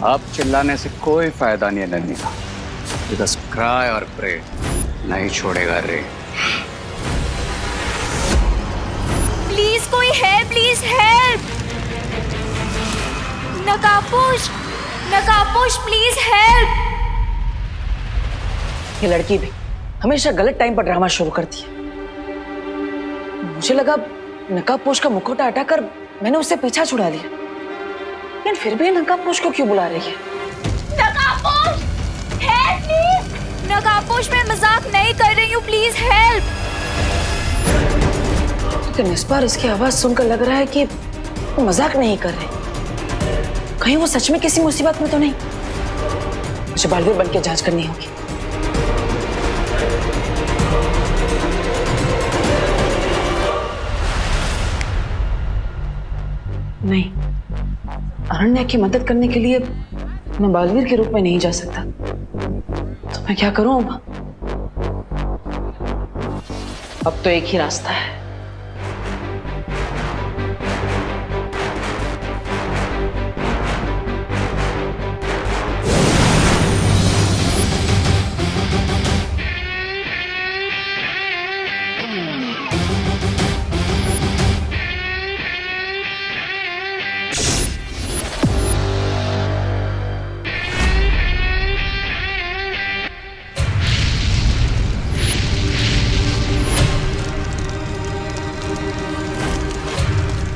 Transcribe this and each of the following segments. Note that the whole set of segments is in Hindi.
अब चिल्लाने से कोई फायदा नहीं है नन्ही। बस क्राई और प्रे, नहीं छोड़ेगा रे। प्लीज कोई हेल्प, प्लीज हेल्प। नकाबपोश, नकाबपोश प्लीज हेल्प। ये लड़की भी हमेशा गलत टाइम पर ड्रामा शुरू करती है। मुझे लगा नकाबपोश का मुखौटा हटाकर मैंने उससे पीछा छुड़ा लिया, लेकिन फिर भी नकाबपोश को क्यों बुला रही है? नकाबपोश हेल्प प्लीज। नकाबपोश मैं मजाक नहीं कर रही हूँ, प्लीज हेल्प। लेकिन इस बार इसकी आवाज सुनकर लग रहा है कि वो मजाक नहीं कर रहे। कहीं वो सच में किसी मुसीबत में तो नहीं? मुझे बालवीर बन के जांच करनी होगी। नहीं, अरण्या की मदद करने के लिए मैं बालवीर के रूप में नहीं जा सकता। तो मैं क्या करूं अब तो एक ही रास्ता है।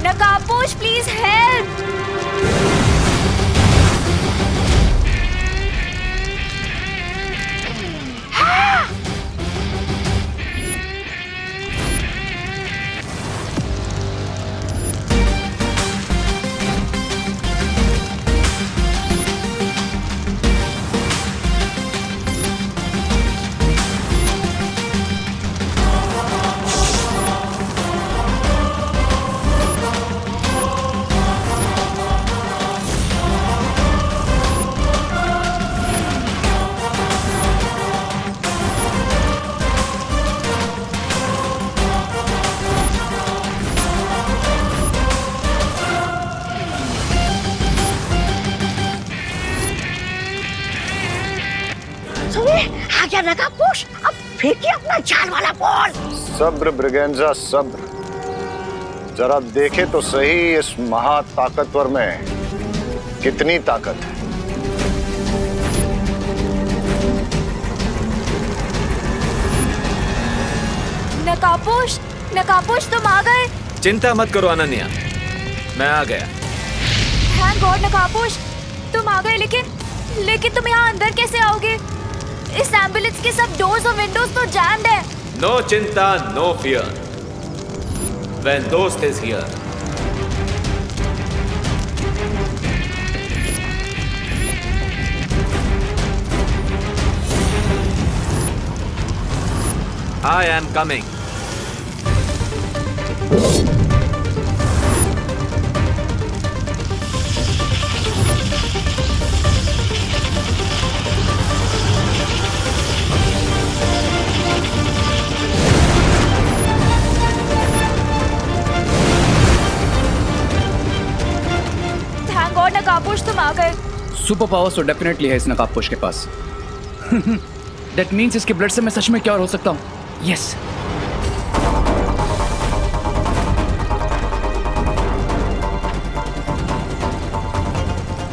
नकाबपोश प्लीज हेल्प। आ गया नकाबपोश, अब फेंकिए अपना जान वाला बॉल। सब्र ब्रिगेंजा सब्र, जरा देखे तो सही इस महा ताकतवर में कितनी ताकत है। नकाबपोश, नकाबपोश तुम आ गए। चिंता मत करो अनन्या, मैं आ गया। थैंक गॉड नकाबपोश तुम आ गए, लेकिन तुम यहाँ अंदर कैसे आओगे? इस एम्बुलेंस के सब डोर्स और विंडोज तो जैम्ड है। नो चिंता, नो फियर, व्हेन दोस्त is here. I am coming. Thank God नकाबपोश तुम आ गए। सुपर पावर्स तो डेफिनेटली है इस नकाबपोश के पास। दैट मीन्स इसके ब्लड से मैं सच में क्योर हो सकता हूँ। यस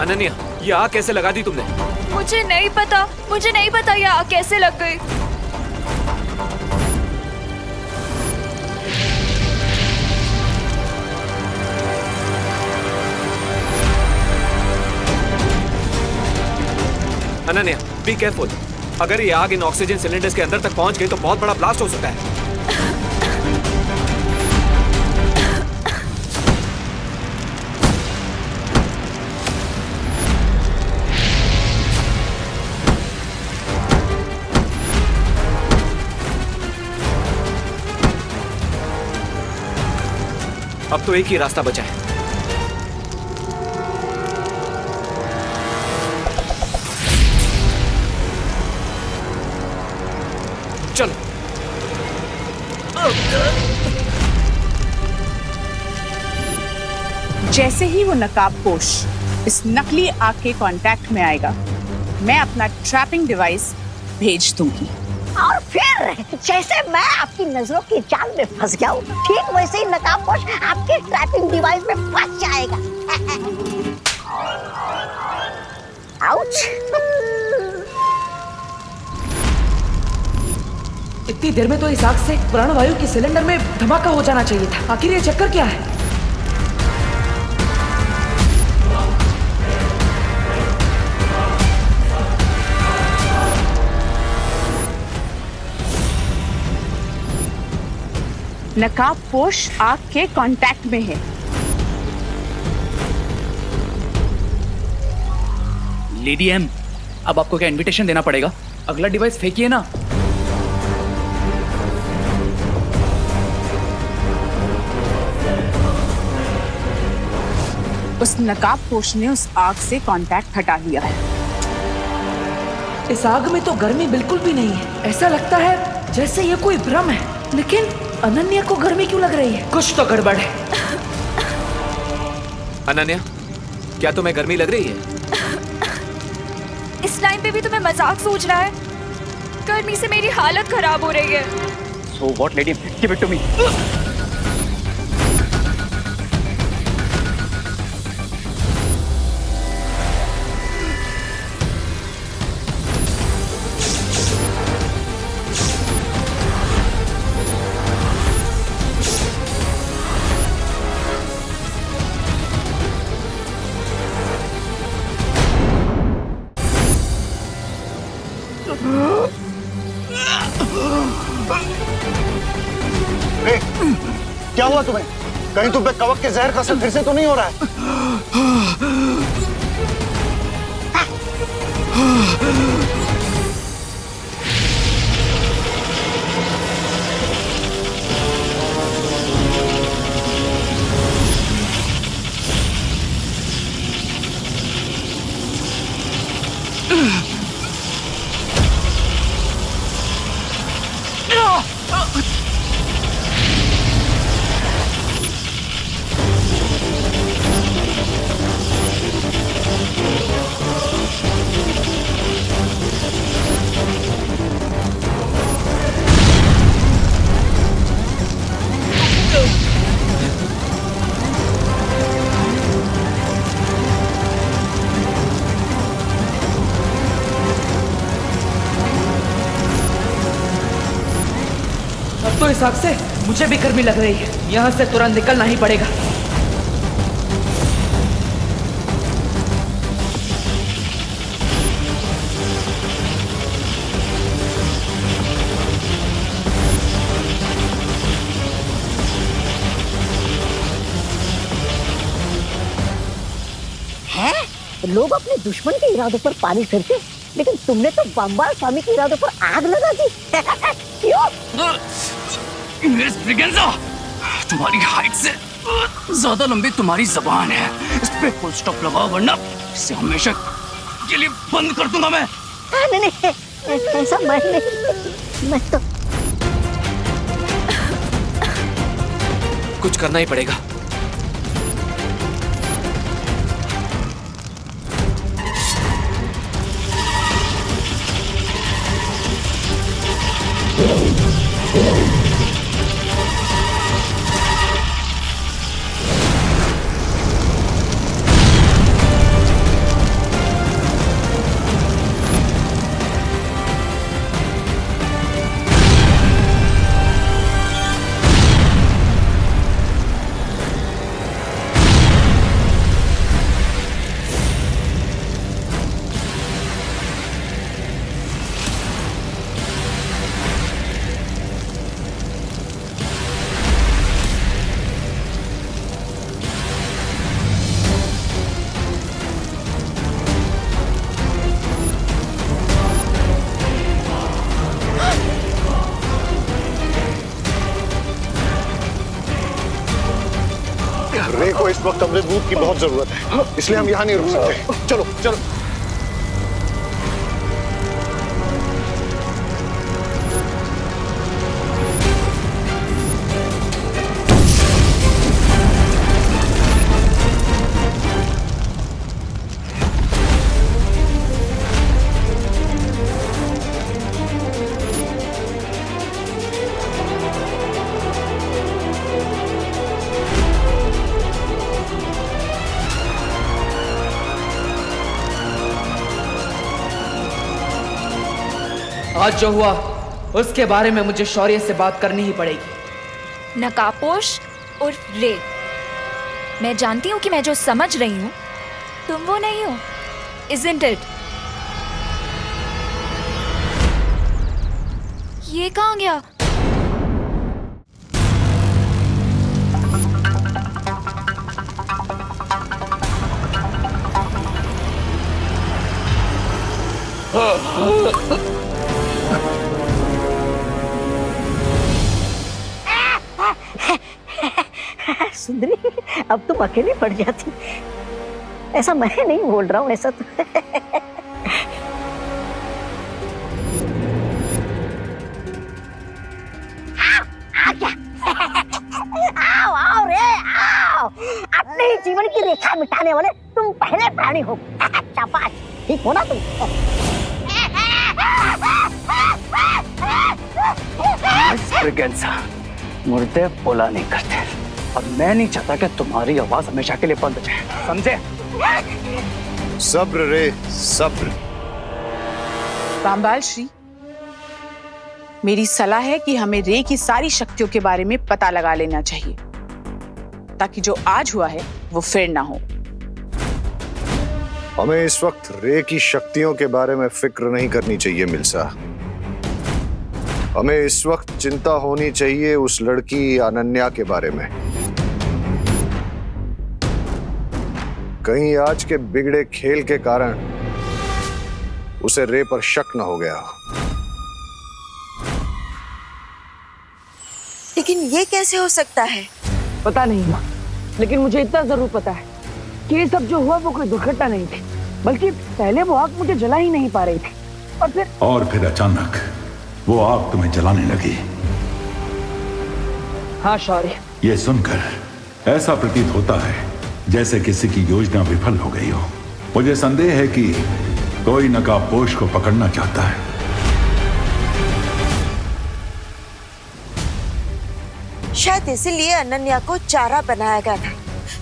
अनन्या, ये आग कैसे लगा दी तुमने? मुझे नहीं पता ये आग कैसे लग गई। Ananya, be careful. अगर ये आग इन ऑक्सीजन सिलेंडर्स के अंदर तक पहुंच गई तो बहुत बड़ा ब्लास्ट हो सकता है। अब तो एक ही रास्ता बचा है। चलो। जैसे ही वो नकाबपोश इस नकली आग के कांटेक्ट में आएगा, मैं अपना ट्रैपिंग डिवाइस भेज दूंगी। और फिर जैसे मैं आपकी नजरों की जाल में फंस गया हूँ, ठीक वैसे ही नकाबपोश आपके ट्रैपिंग डिवाइस में फंस जाएगा। आउच। इतनी देर में तो इस आग से प्राणवायु के सिलेंडर में धमाका हो जाना चाहिए था। आखिर ये चक्कर क्या है? नकाबपोश आग के कांटेक्ट में है। लेडी एम, अब आपको क्या इनविटेशन देना पड़ेगा? अगला डिवाइस फेंकिए ना। उस नकाबपोश ने उस आग से कांटेक्ट हटा लिया है। इस आग में तो गर्मी बिल्कुल भी नहीं है। ऐसा लगता है जैसे ये कोई भ्रम है। लेकिन अनन्या को गर्मी क्यों लग रही है? कुछ तो गड़बड़ है। अनन्या, क्या तुम्हें गर्मी लग रही है? इस टाइम पे भी तुम्हें मजाक सूझ रहा है? गर्मी से मेरी हालत खराब हो रही है। So what, lady? Give it to me. ए, क्या हुआ तुम्हें? कहीं तुम पे कवक के जहर का असर फिर से तो नहीं हो रहा है? अब तो इस आग से मुझे भी गर्मी लग रही है। यहाँ से तुरंत निकलना ही पड़ेगा। है? लोग अपने दुश्मन के इरादों पर पानी फिरते, लेकिन तुमने तो बम्बाल स्वामी के इरादों पर आग लगा दी। क्यों? मिस ब्रिगेंजा, तुम्हारी हाइट से ज्यादा लंबी तुम्हारी जबान है। इस पे फुल स्टॉप लगाओ, वरना इसे हमेशा के लिए बंद कर दूंगा मैं। नहीं, ऐसा मैं नहीं। मैं तो कुछ करना ही पड़ेगा। रे को इस वक्त अमृत दूध की बहुत जरूरत है, इसलिए हम यहाँ नहीं रुक सकते। चलो चलो। आज जो हुआ उसके बारे में मुझे शौर्य से बात करनी ही पड़ेगी। नकाबपोश और रे, मैं जानती हूँ कि मैं जो समझ रही हूँ तुम वो नहीं हो, isn't it? ये कहाँ गया? सुंदरी, अब तुम अकेली पड़ जाती। ऐसा मैं नहीं बोल रहा हूँ, ऐसा तो आओ आओ रे आओ, अपने ही जीवन की रेखा मिटाने वाले तुम पहले प्राणी हो। शाबाश, ठीक हो ना तुम? मुर्दे बोला नहीं करते और मैं नहीं चाहता कि तुम्हारी आवाज हमेशा के लिए बंद हो जाए, समझे? सब्र रे सब्र। रामबाल श्री, मेरी सलाह है कि हमें रे की सारी शक्तियों के बारे में पता लगा लेना चाहिए ताकि जो आज हुआ है वो फिर ना हो। हमें इस वक्त रे की शक्तियों के बारे में फिक्र नहीं करनी चाहिए मिल्सा। हमें इस वक्त चिंता होनी चाहिए उस लड़की अनन्या के बारे में। कहीं आज के बिगड़े खेल के कारण उसे रे पर शक न हो गया। लेकिन ये कैसे हो सकता है? पता नहीं माँ, लेकिन मुझे इतना जरूर पता है कि ये सब जो हुआ वो कोई दुर्घटना नहीं थी, बल्कि पहले वो आग मुझे जला ही नहीं पा रही थी और फिर अचानक वो आग तुम्हें जलाने लगी। हाँ शौर्य, ये सुनकर ऐसा प्रतीत होता है जैसे किसी की योजना विफल हो गई हो। मुझे संदेह है कि कोई नकाबपोश को पकड़ना चाहता है। शायद इसीलिए अनन्या को चारा बनाया गया था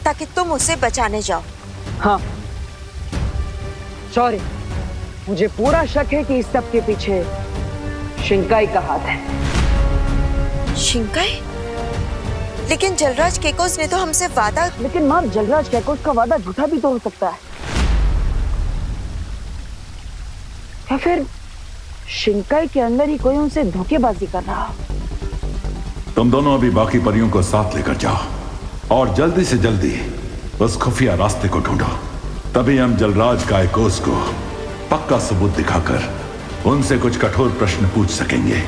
ताकि तुम उसे बचाने जाओ। हाँ शौर्य, मुझे पूरा शक है कि इस सब के पीछे शिंकाई का हाथ है। शिंकाई? लेकिन जलराज केकोस ने तो हमसे वादा। लेकिन माँ, जलराज केकोस का वादा झूठा भी तो हो सकता है, या फिर शिंकाई के अंदर ही कोई उनसे धोखेबाजी कर रहा हो। तुम दोनों अभी बाकी परियों को साथ लेकर जाओ और जल्दी से जल्दी उस खुफिया रास्ते को ढूंढो। तभी हम जलराज कायकोस को पक्का सबूत दिखाकर उनसे कुछ कठोर प्रश्न पूछ सकेंगे।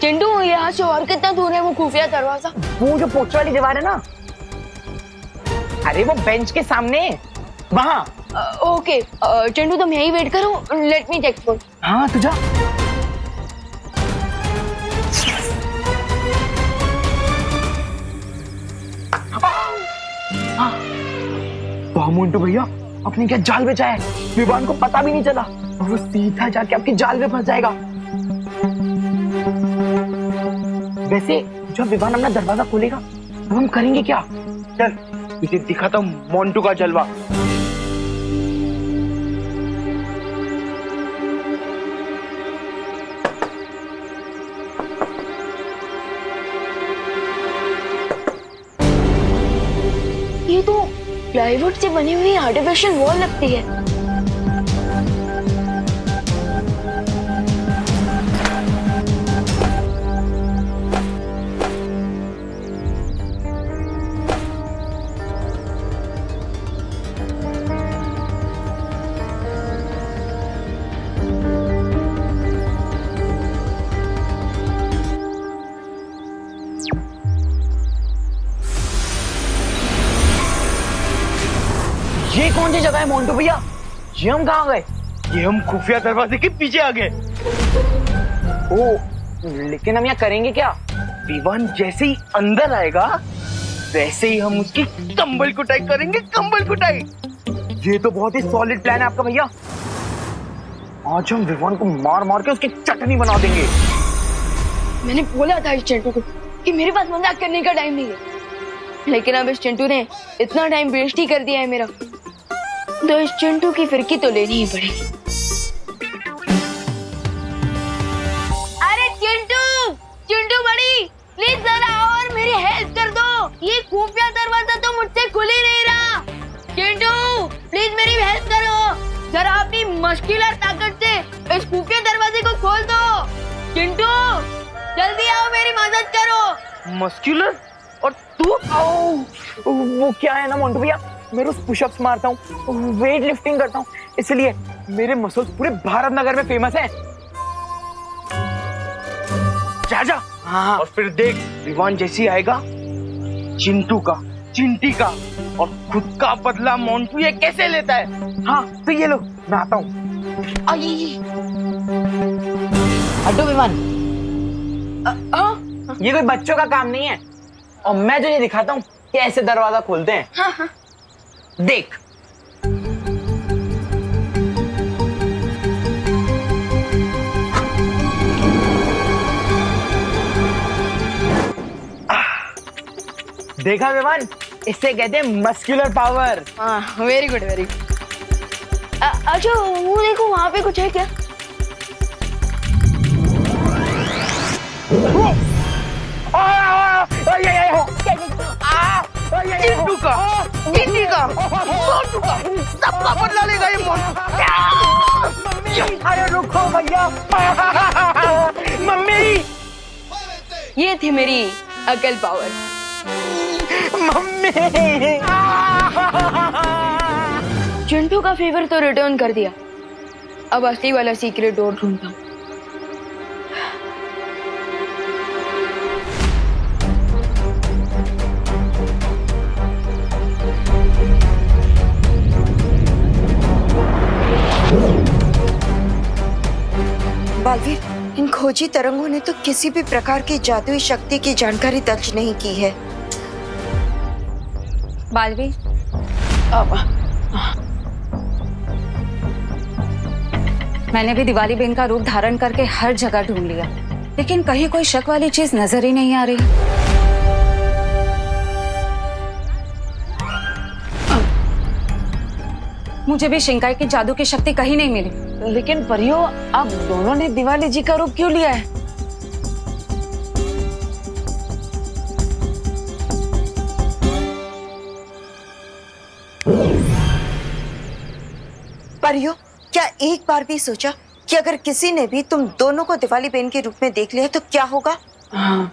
टिंडू, यहाँ से और कितना दूर है वो खुफिया दरवाजा? वो जो पोस्टर वाली दीवार है ना, अरे वो बेंच के सामने वहाँ। ओके टिंडू, तुम यही वेट करो, लेट मी चेक फॉर। हाँ तू जा। वाह मोंटू भैया, अपनी क्या जाल में जाए, विवान को पता भी नहीं चला और वो सीधा जाके आपकी जाल में फंस जाएगा। वैसे जब विवान अपना दरवाजा खोलेगा तो हम करेंगे क्या? चल इसे दिखाता हूँ मोंटू का जलवा। ये तो प्लाईवुड से बनी हुई आर्टिफिशियल वॉल लगती है। ये कौन सी जगह है मोंटू भैया? ये हम कहाँ गए? ये हम खुफिया दरवाजे के पीछे आ गए। ओ, लेकिन हम यहाँ करेंगे क्या? विवान जैसे ही अंदर आएगा वैसे ही हम उसकी कंबल कुटाई करेंगे, कंबल कुटाई। ये तो बहुत ही सॉलिड प्लान है आपका भैया। आज हम विवान को मार मार के उसकी चटनी बना देंगे। मैंने बोला था इस चिंटू को कि मेरे पास मजाक करने का टाइम नहीं है, लेकिन अब इस चिंटू ने इतना टाइम वेस्ट ही कर दिया है मेरा, तो इस चिंटू की फिरकी तो लेनी ही पड़ेगी। अरे चिंटू, चिंटू बड़ी, प्लीज जरा आओ और मेरी हेल्प कर दो। ये खुफिया दरवाजा तो मुझसे खुल ही नहीं रहा। चिंटू प्लीज मेरी हेल्प करो, जरा अपनी मस्कुलर ताकत से इस खुफिया दरवाजे को खोल दो। चिंटू जल्दी आओ, मेरी मदद करो। मस्कुलर? और तू? वो क्या है ना मोंटू भैया, मैं रोज पुशअप्स मारता हूँ, वेट लिफ्टिंग करता हूँ, इसलिए मेरे मसल्स पूरे भारत नगर में फेमस हैं। जा हाँ, और फिर देख विवान जैसी आएगा चिंटू का, चिंटी का और खुद का बदला मोंटू ये कैसे लेता है। हाँ तो ये लो, मैं आता हूँ। हटो विमान। ये कोई बच्चों का काम नहीं है, और मैं तुझे दिखाता हूँ कैसे दरवाजा खोलते हैं। हाँ। देख। देखा विमान, इससे कहते हैं मस्कुलर पावर। हाँ वेरी गुड वेरी गुड। अच्छा वो देखो वहाँ पे कुछ है क्या? चिंटू का, चिंटी का, मोंटू का, सबका बदला लेगा ये मोंटू। अरे रुको भैया, मम्मी। ये थी मेरी अकल पावर। मम्मी। चिंटू का फेवर तो रिटर्न कर दिया, अब असली वाला सीक्रेट डोर ढूंढता हूँ। बालवीर, इन खोजी तरंगों ने तो किसी भी प्रकार की जादुई शक्ति की जानकारी दर्ज नहीं की है। बालवीर, मैंने भी दिवाली बेन का रूप धारण करके हर जगह ढूंढ लिया, लेकिन कहीं कोई शक वाली चीज नजर ही नहीं आ रही। मुझे भी शिंकाई की जादू की शक्ति कहीं नहीं मिली। लेकिन परियो, आप दोनों ने दिवाली जी का रूप क्यों लिया है? परियो, क्या एक बार भी सोचा कि अगर किसी ने भी तुम दोनों को दिवाली बेन के रूप में देख लिया तो क्या होगा? हाँ।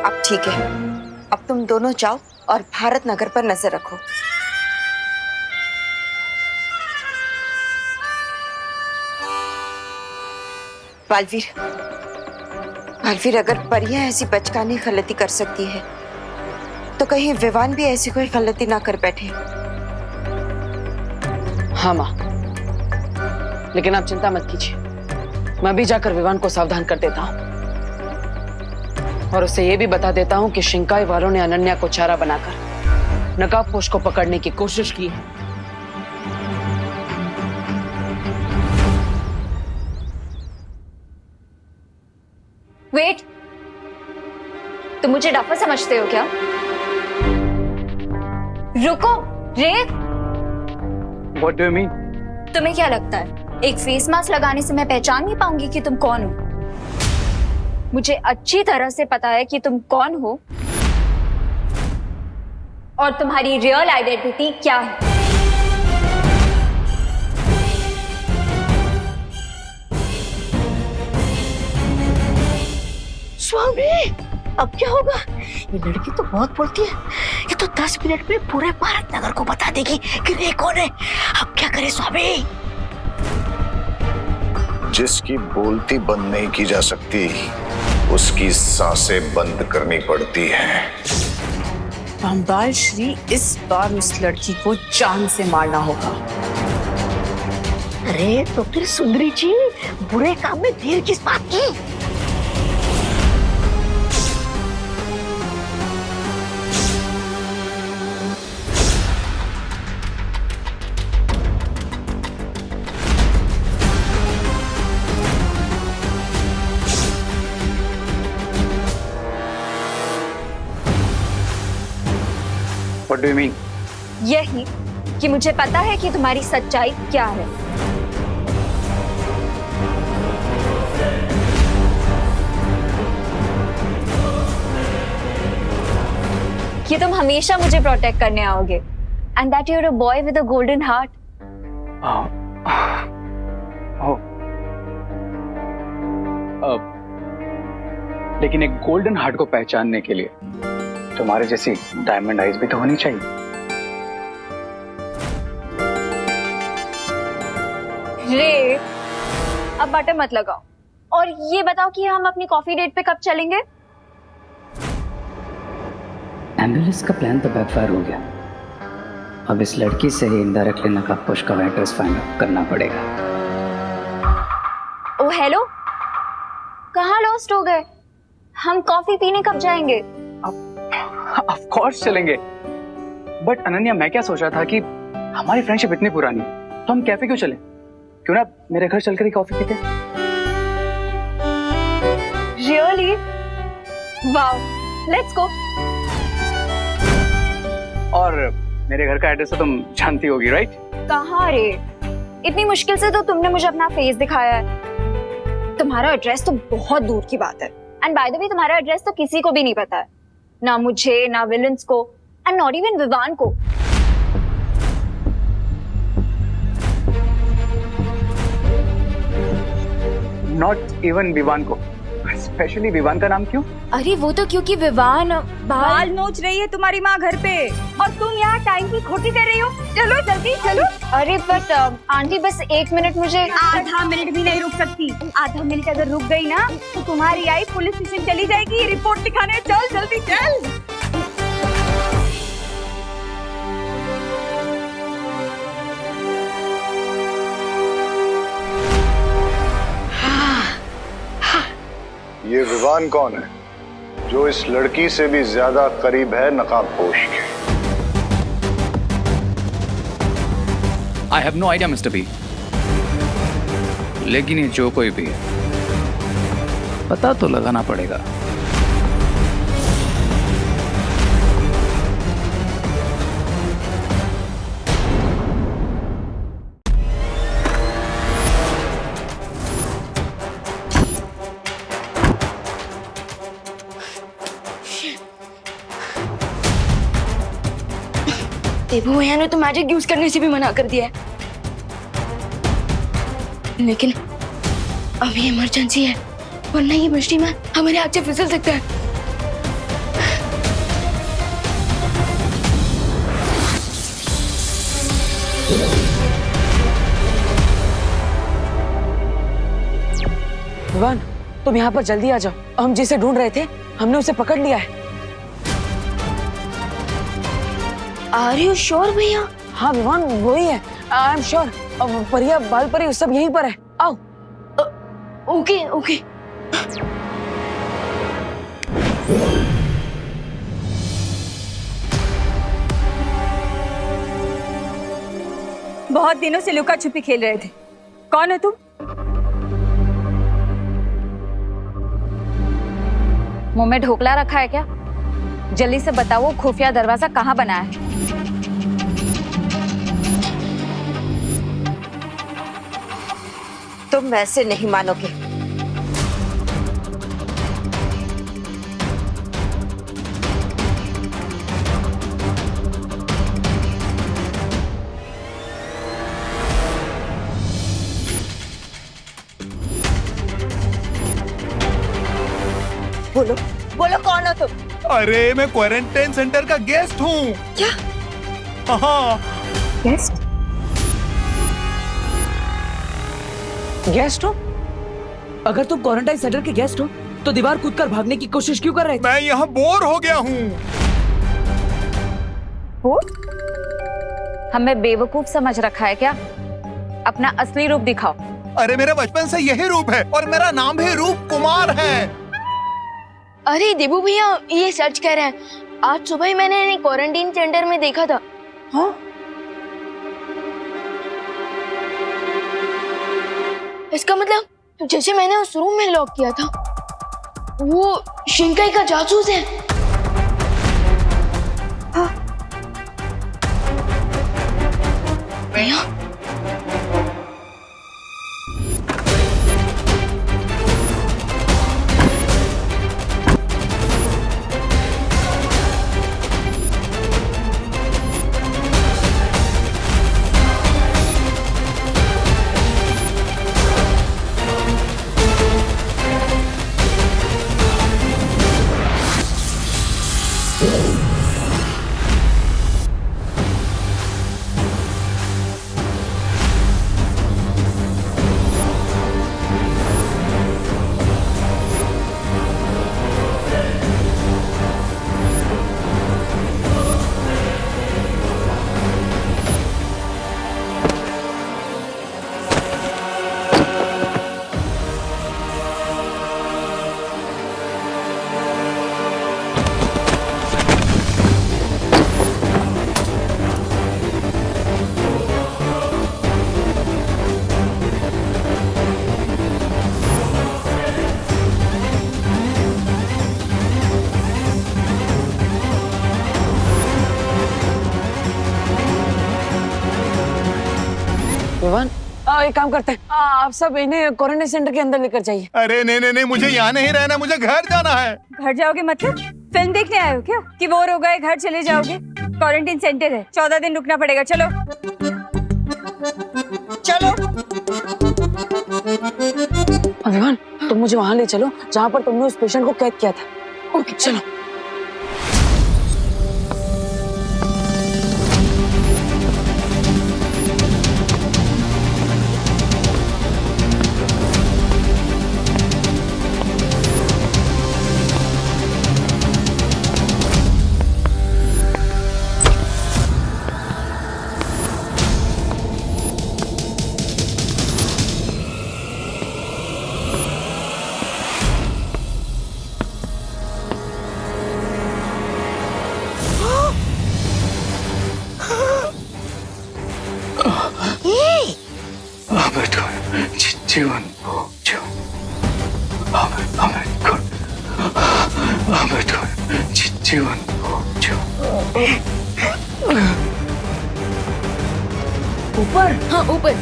अब ठीक है, अब तुम दोनों जाओ और भारत नगर पर नजर रखो। बालवीर, बालवीर, अगर परियां ऐसी बचकानी गलती कर सकती है तो कहीं विवान भी ऐसी कोई गलती ना कर बैठे। हाँ माँ, लेकिन आप चिंता मत कीजिए, मैं भी जाकर विवान को सावधान कर देता हूँ और उसे ये भी बता देता हूँ कि शिंकाई वालों ने अनन्या को चारा बनाकर नकाबपोश को पकड़ने की कोशिश की है। वेट, तुम मुझे डफर समझते हो क्या? रुको, रेव। What do you mean? तुम्हें क्या लगता है एक फेस मास्क लगाने से मैं पहचान नहीं पाऊंगी कि तुम कौन हो? मुझे अच्छी तरह से पता है कि तुम कौन हो और तुम्हारी रियल आइडेंटिटी क्या है। स्वामी, अब क्या होगा? ये लड़की तो बहुत बोलती है, ये तो 10 मिनट में पूरे भारत नगर को बता देगी कि रे कौन है। अब क्या करे स्वामी? जिसकी बोलती बंद नहीं की जा सकती, उसकी सांसें बंद करनी पड़ती हैं। रामपाल श्री, इस बार उस लड़की को जान से मारना होगा। अरे तो फिर सुंदरी जी, बुरे काम में देर किस बात की? What do you mean? यही कि मुझे पता है कि तुम्हारी सच्चाई क्या है। कि तुम हमेशा मुझे प्रोटेक्ट करने आओगे and that you are a boy with a golden heart. लेकिन एक गोल्डन हार्ट को पहचानने के लिए तुम्हारे जैसी डायमंड आइज भी तो होनी चाहिए। रे, अब बटर मत लगाओ और ये बताओ कि हम अपनी कॉफी डेट पे कब चलेंगे? एम्बुलेंस का प्लान तो बैकफायर हो गया। अब इस लड़की से ही इनडायरेक्टली नकाबपोश का एड्रेस फाइंड आउट करना पड़ेगा। ओ हेलो, कहाँ लॉस्ट हो गए? हम कॉफी पीने कब जाएंगे? ऑफ कोर्स चलेंगे। बट अनन्या, मैं क्या सोच रहा था कि हमारी फ्रेंडशिप इतनी पुरानी है तो हम कैफे क्यों चलें? क्यों ना मेरे घर चलकर ही कॉफी पीते? रियली? Wow, let's go. और मेरे घर का एड्रेस तो तुम जानती होगी, राइट? कहाँ रे? इतनी मुश्किल से तो तुमने मुझे अपना फेस दिखाया है। तुम्हारा एड्रेस तो बहुत दूर की बात है। एंड बाय द वे, तुम्हारा एड्रेस तो किसी को भी नहीं पता है, ना मुझे, ना विलन्स को, एंड नॉट इवन विवान को। नॉट इवन विवान को? स्पेशली विवान का नाम क्यों? अरे वो तो क्योंकि विवान बाल नोच रही है तुम्हारी माँ घर पे और तुम यहाँ टाइम की खोटी कर रही हो। चलो जल्दी चलो। अरे बट आंटी, बस 1 मिनट मुझे। आधा मिनट भी नहीं रुक सकती। आधा मिनट अगर रुक गई ना तो तुम्हारी आई पुलिस स्टेशन चली जाएगी रिपोर्ट लिखाने। चल जल्दी चल। ये विवान कौन है जो इस लड़की से भी ज्यादा करीब है नकाबपोश के? I have no idea mister B, लेकिन ये जो कोई भी है पता तो लगाना पड़ेगा। देबू भैया ने तो मैजिक यूज करने से भी मना कर दिया है, लेकिन अभी इमरजेंसी है, वरना ये मिस्ट्री मैन हमारे हाथ से फिसल सकता है। विवान, तुम यहाँ पर जल्दी आ जाओ। हम जिसे ढूंढ रहे थे हमने उसे पकड़ लिया है। आर यू श्योर भैया? हाँ विवान, वही है। आई एम श्योर। परिया, बाल परी सब यहीं पर है। आओ। Okay okay. बहुत दिनों से लुका छुपी खेल रहे थे। कौन है तुम? मुंह में ढोकला रखा है क्या? जल्दी से बताओ, वो खुफिया दरवाजा कहाँ बना है? तुम वैसे नहीं मानोगे। बोलो बोलो, कौन हो तुम? अरे मैं क्वारंटाइन सेंटर का गेस्ट हूँ। क्या? हाँ। गेस्ट? गेस्ट हो? अगर तुम क्वारंटाइन सेंटर के गेस्ट हो तो दीवार कूदकर भागने की कोशिश क्यों कर रहे थे? मैं यहाँ बोर हो गया हूँ। हमें बेवकूफ समझ रखा है क्या? अपना असली रूप दिखाओ। अरे मेरा बचपन से यही रूप है और मेरा नाम भी रूप कुमार है। अरे देबू भैया, ये सच कह रहे हैं। आज सुबह ही मैंने इन्हें क्वारंटाइन सेंटर में देखा था। हाँ? इसका मतलब जैसे मैंने उस रूम में लॉक किया था, वो शिंकाई का जासूस है। एक काम करते हैं, आप सब इन्हें क्वारंटाइन सेंटर के अंदर लेकर जाइए। अरे नहीं, मुझे यहाँ नहीं रहना, मुझे घर जाना है। घर जाओगे मतलब फिल्म देखने आए हो क्या कि बोर हो गए घर चले जाओगे? क्वारंटाइन सेंटर है, 14 दिन रुकना पड़ेगा। चलो चलो। विवान, तुम मुझे वहां ले चलो जहाँ पर तुमने उस पेशेंट को कैद किया था। ओके चलो। जीवन जीवन ऊपर? हाँ ऊपर।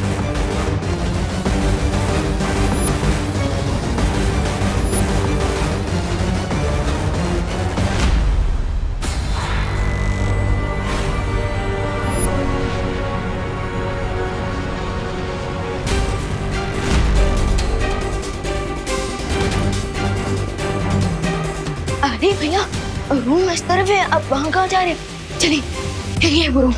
अरे भैया रूम इस तरफ है, अब वहां कहाँ जा रहे हैं? चलिए ये वो रूम।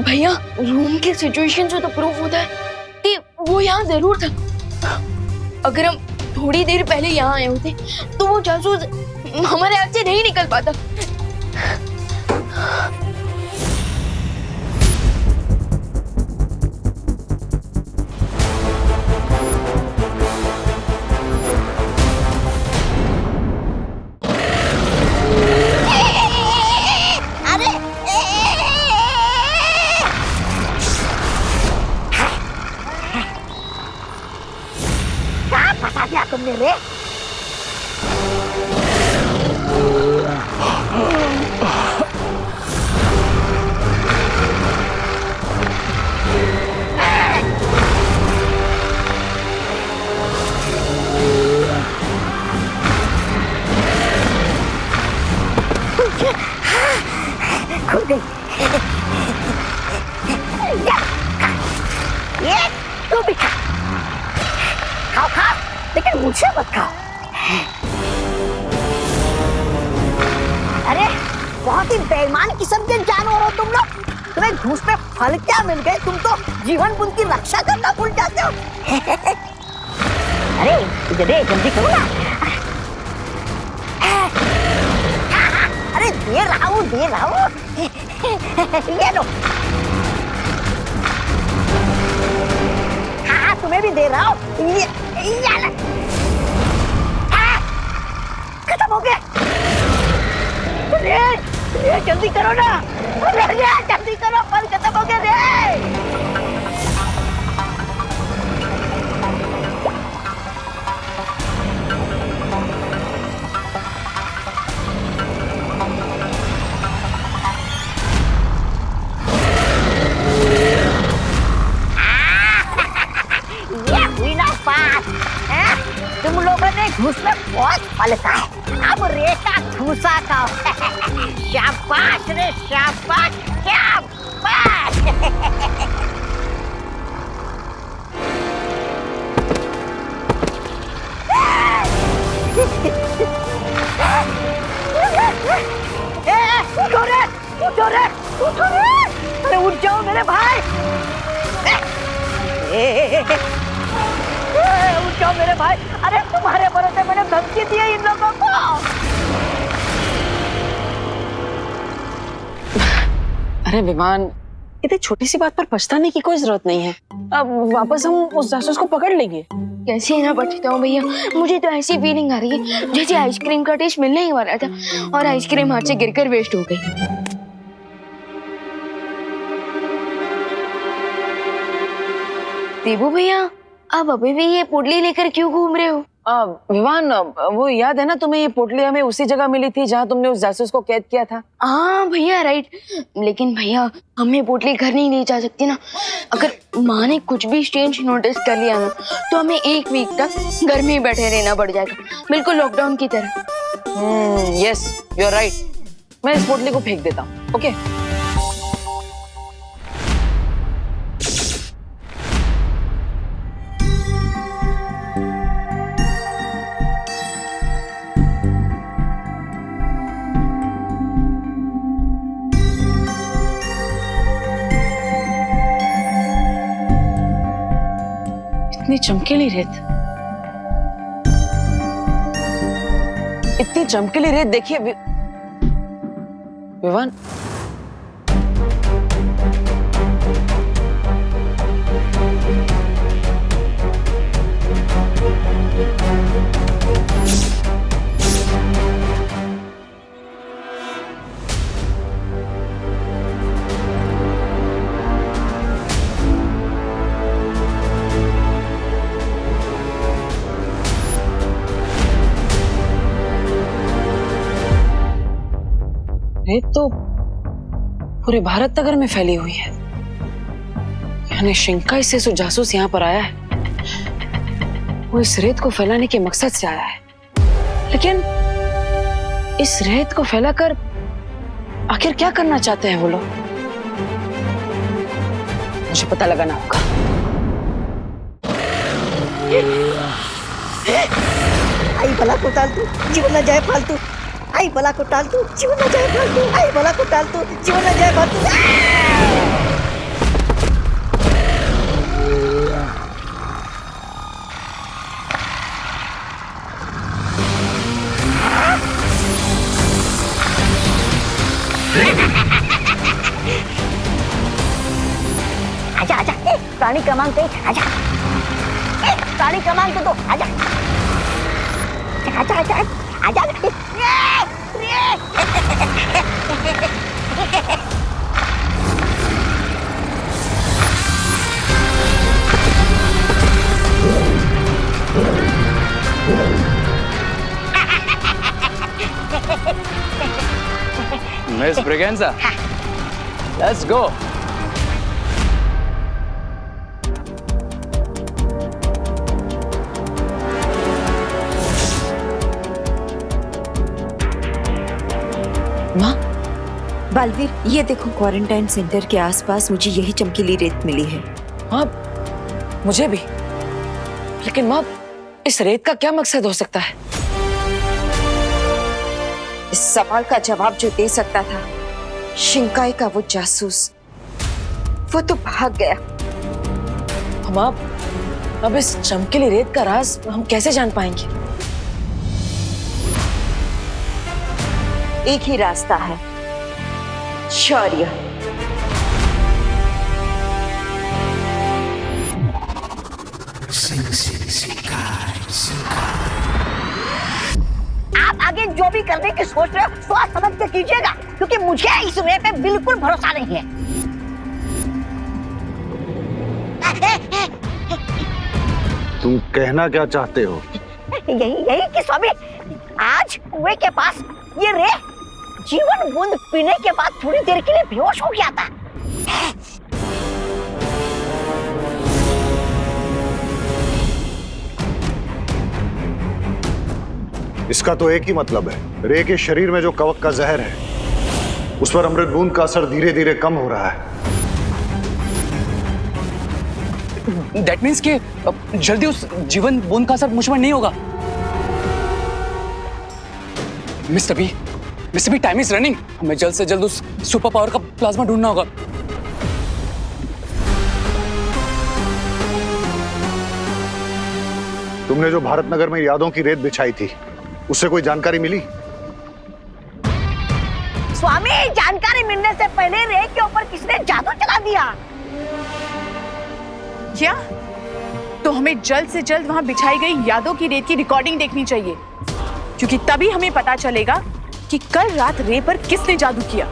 भैया रूम की सिचुएशन से तो प्रूफ होता है कि वो यहाँ जरूर था। अगर हम थोड़ी देर पहले यहाँ आए होते तो वो जासूस हमारे हाथ से नहीं निकल पाता। फंसा दिया तुमने रे। खुल गई। ये तू भी खा, खाओ खाओ, लेकिन मुझे मत खाओ। अरे बहुत ही बेईमान किस्म के जानवर हो तुम लोग। तुम्हें घूस पे फल क्या मिल गए, तुम तो जीवन बुन की रक्षा करना भूल जाते हो। अरे इधर जल्दी करो ना। अरे दे रहा हूँ ये लो। हाँ तुम्हें भी दे रहा हूँ, ये खत्म हो गया। अरे जल्दी करो ना, अरे जल्दी करो, फल खत्म हो गया रे। तुम लोगों ने घूस में बहुत फल खाए, अब रेता ठूसा खाओ। शाबाश रे शाबाश शाबाश। उठो रे उठो रे उठो रे, अरे उठ जाओ मेरे भाई। उठ जाओ मेरे भाई। अरे तुम्हारे भरोसे मैंने धमकी दी है इन लोगों को। अरे विवान, इतनी छोटी सी बात पर पछताने की कोई जरूरत नहीं है। अब वापस हम उस जासूस को पकड़ लेंगे। कैसे ना पछताऊं भैया, मुझे तो ऐसी फीलिंग आ रही है जैसे आइसक्रीम का टेस्ट मिलने ही वाला था और आइसक्रीम हाथ से गिरकर वेस्ट हो गई। देबू भैया, आप अभी भी ये पोटली लेकर क्यों घूम रहे हो? विवान, वो याद है ना तुम्हें, ये पोटली हमें उसी जगह मिली थी जहाँ तुमने उस जासूस को कैद किया था। हाँ भैया, राइट। लेकिन भैया, हमें पोटली घर नहीं ले जा सकती ना। अगर माँ ने कुछ भी स्ट्रेंज नोटिस कर लिया ना, तो हमें 1 वीक तक घर में ही बैठे रहना पड़ जाएगा, बिल्कुल लॉकडाउन की तरह। Yes, you are right. मैं इस पोटली को फेंक देता हूँ। ओके। इतनी चमकीली रेत, इतनी चमकीली रेत देखिए विवान। रेत तो पूरे भारत नगर में फैली हुई है, यानी शिंकाई से जो जासूस यहाँ पर आया है वो इस रेत को फैलाने के मकसद से आया है। लेकिन इस रेत को फैलाकर आखिर क्या करना चाहते हैं वो लोग, मुझे पता लगाना होगा। आई भला को टाल तू, जीवन न जाए फालतू। आई भला को टाल तू, जीवन न जाए फालतू। आई भला को टाल तू, जीवन न जाए फालतू। आजा आजा, प्राणी क्रमांक 1, आजा। प्राणी क्रमांक 2, आजा आजा आजा आजा। Miss Braganza, let's go. माँ, बालवीर, ये देखो, क्वारंटाइन सेंटर के आसपास मुझे यही चमकीली रेत मिली है। हाँ, मुझे भी। लेकिन माँ, इस रेत का क्या मकसद हो सकता है? इस सवाल का जवाब जो दे सकता था शिंकाई का वो जासूस, वो तो भाग गया। हम अब इस चमकीली रेत का राज हम कैसे जान पाएंगे? एक ही रास्ता है, शौर्य। आप आगे जो भी करने की सोच रहे हो सोच समझ के कीजिएगा, क्योंकि मुझे इस रे पे बिल्कुल भरोसा नहीं है। तुम कहना क्या चाहते हो? यही कि स्वामी, आज कुएं के पास ये रे जीवन बूंद पीने के बाद थोड़ी देर के लिए बेहोश हो गया था। इसका तो एक ही मतलब है, रे के शरीर में जो कवक का जहर है उस पर अमृत बूंद का असर धीरे धीरे कम हो रहा है। दैट मीन्स कि जल्दी उस जीवन बूंद का असर मुझ पर नहीं होगा। Mister B, time is running. हमें जल्द से जल्द उस सुपर पावर का प्लाज्मा ढूंढना होगा। तुमने जो भारत नगर में यादों की रेत बिछाई थी, उससे कोई जानकारी मिली? स्वामी, जानकारी मिलने से पहले रे के ऊपर किसने जादू चला दिया। क्या? तो हमें जल्द से जल्द वहां बिछाई गई यादों की रेत की रिकॉर्डिंग देखनी चाहिए, क्योंकि तभी हमें पता चलेगा कि कल रात रे पर किसने जादू किया।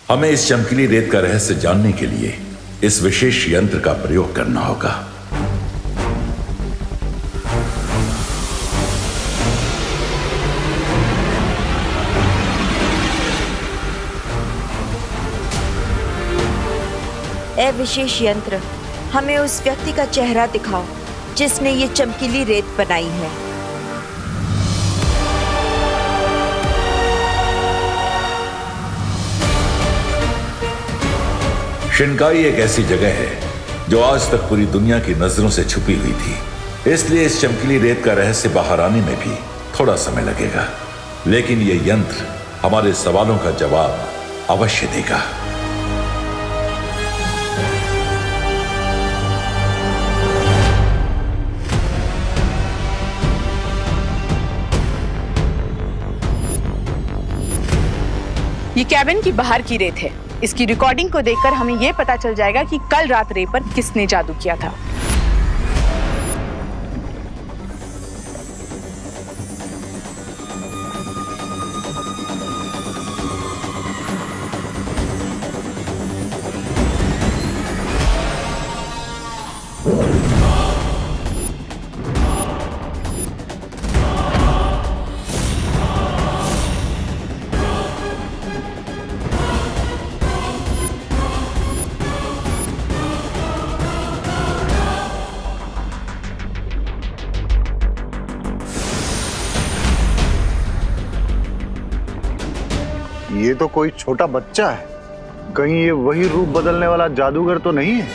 हमें इस चमकीली रेत का रहस्य जानने के लिए इस विशेष यंत्र का प्रयोग करना होगा। ए विशेष यंत्र, हमें उस व्यक्ति का चेहरा दिखाओ जिसने ये चमकीली रेत बनाई है। शिनकाई एक ऐसी जगह है जो आज तक पूरी दुनिया की नजरों से छुपी हुई थी, इसलिए इस चमकीली रेत का रहस्य बाहर आने में भी थोड़ा समय लगेगा, लेकिन यह यंत्र हमारे सवालों का जवाब अवश्य देगा। ये कैबिन की बाहर की रेत है। इसकी रिकॉर्डिंग को देखकर हमें यह पता चल जाएगा कि कल रात रे पर किसने जादू किया था। ये तो कोई छोटा बच्चा है, कहीं ये वही रूप बदलने वाला जादूगर तो नहीं है?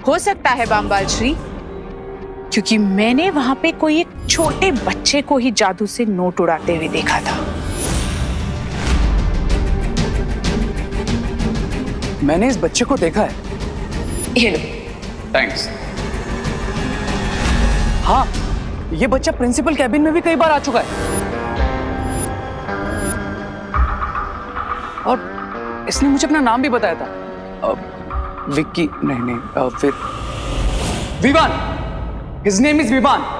हो सकता है बामबाल श्री, क्योंकि मैंने वहां पे कोई एक छोटे बच्चे को ही जादू से नोट उड़ाते हुए देखा था। मैंने इस बच्चे को देखा है। ये लो। थैंक्स। हाँ, ये बच्चा प्रिंसिपल कैबिन में भी कई बार आ चुका है और इसने मुझे अपना नाम भी बताया था। विक्की नहीं, फिर Vivaan. His name is Vivaan.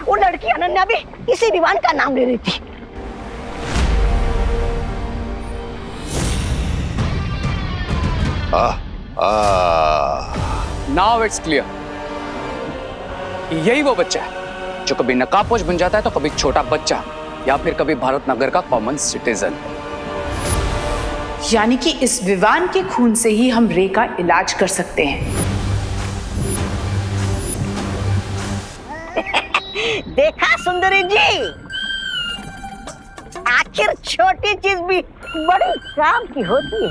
वो लड़की अनन्या भी इसी विवान का नाम ले रही थी। Now it's clear. यही वो बच्चा है जो कभी नकाबपोश बन जाता है तो कभी छोटा बच्चा या फिर कभी भारत नगर का कॉमन सिटीजन। यानी कि इस विवान के खून से ही हम रे का इलाज कर सकते हैं। देखा सुंदरी जी, आखिर छोटी चीज भी बड़ी काम की होती है।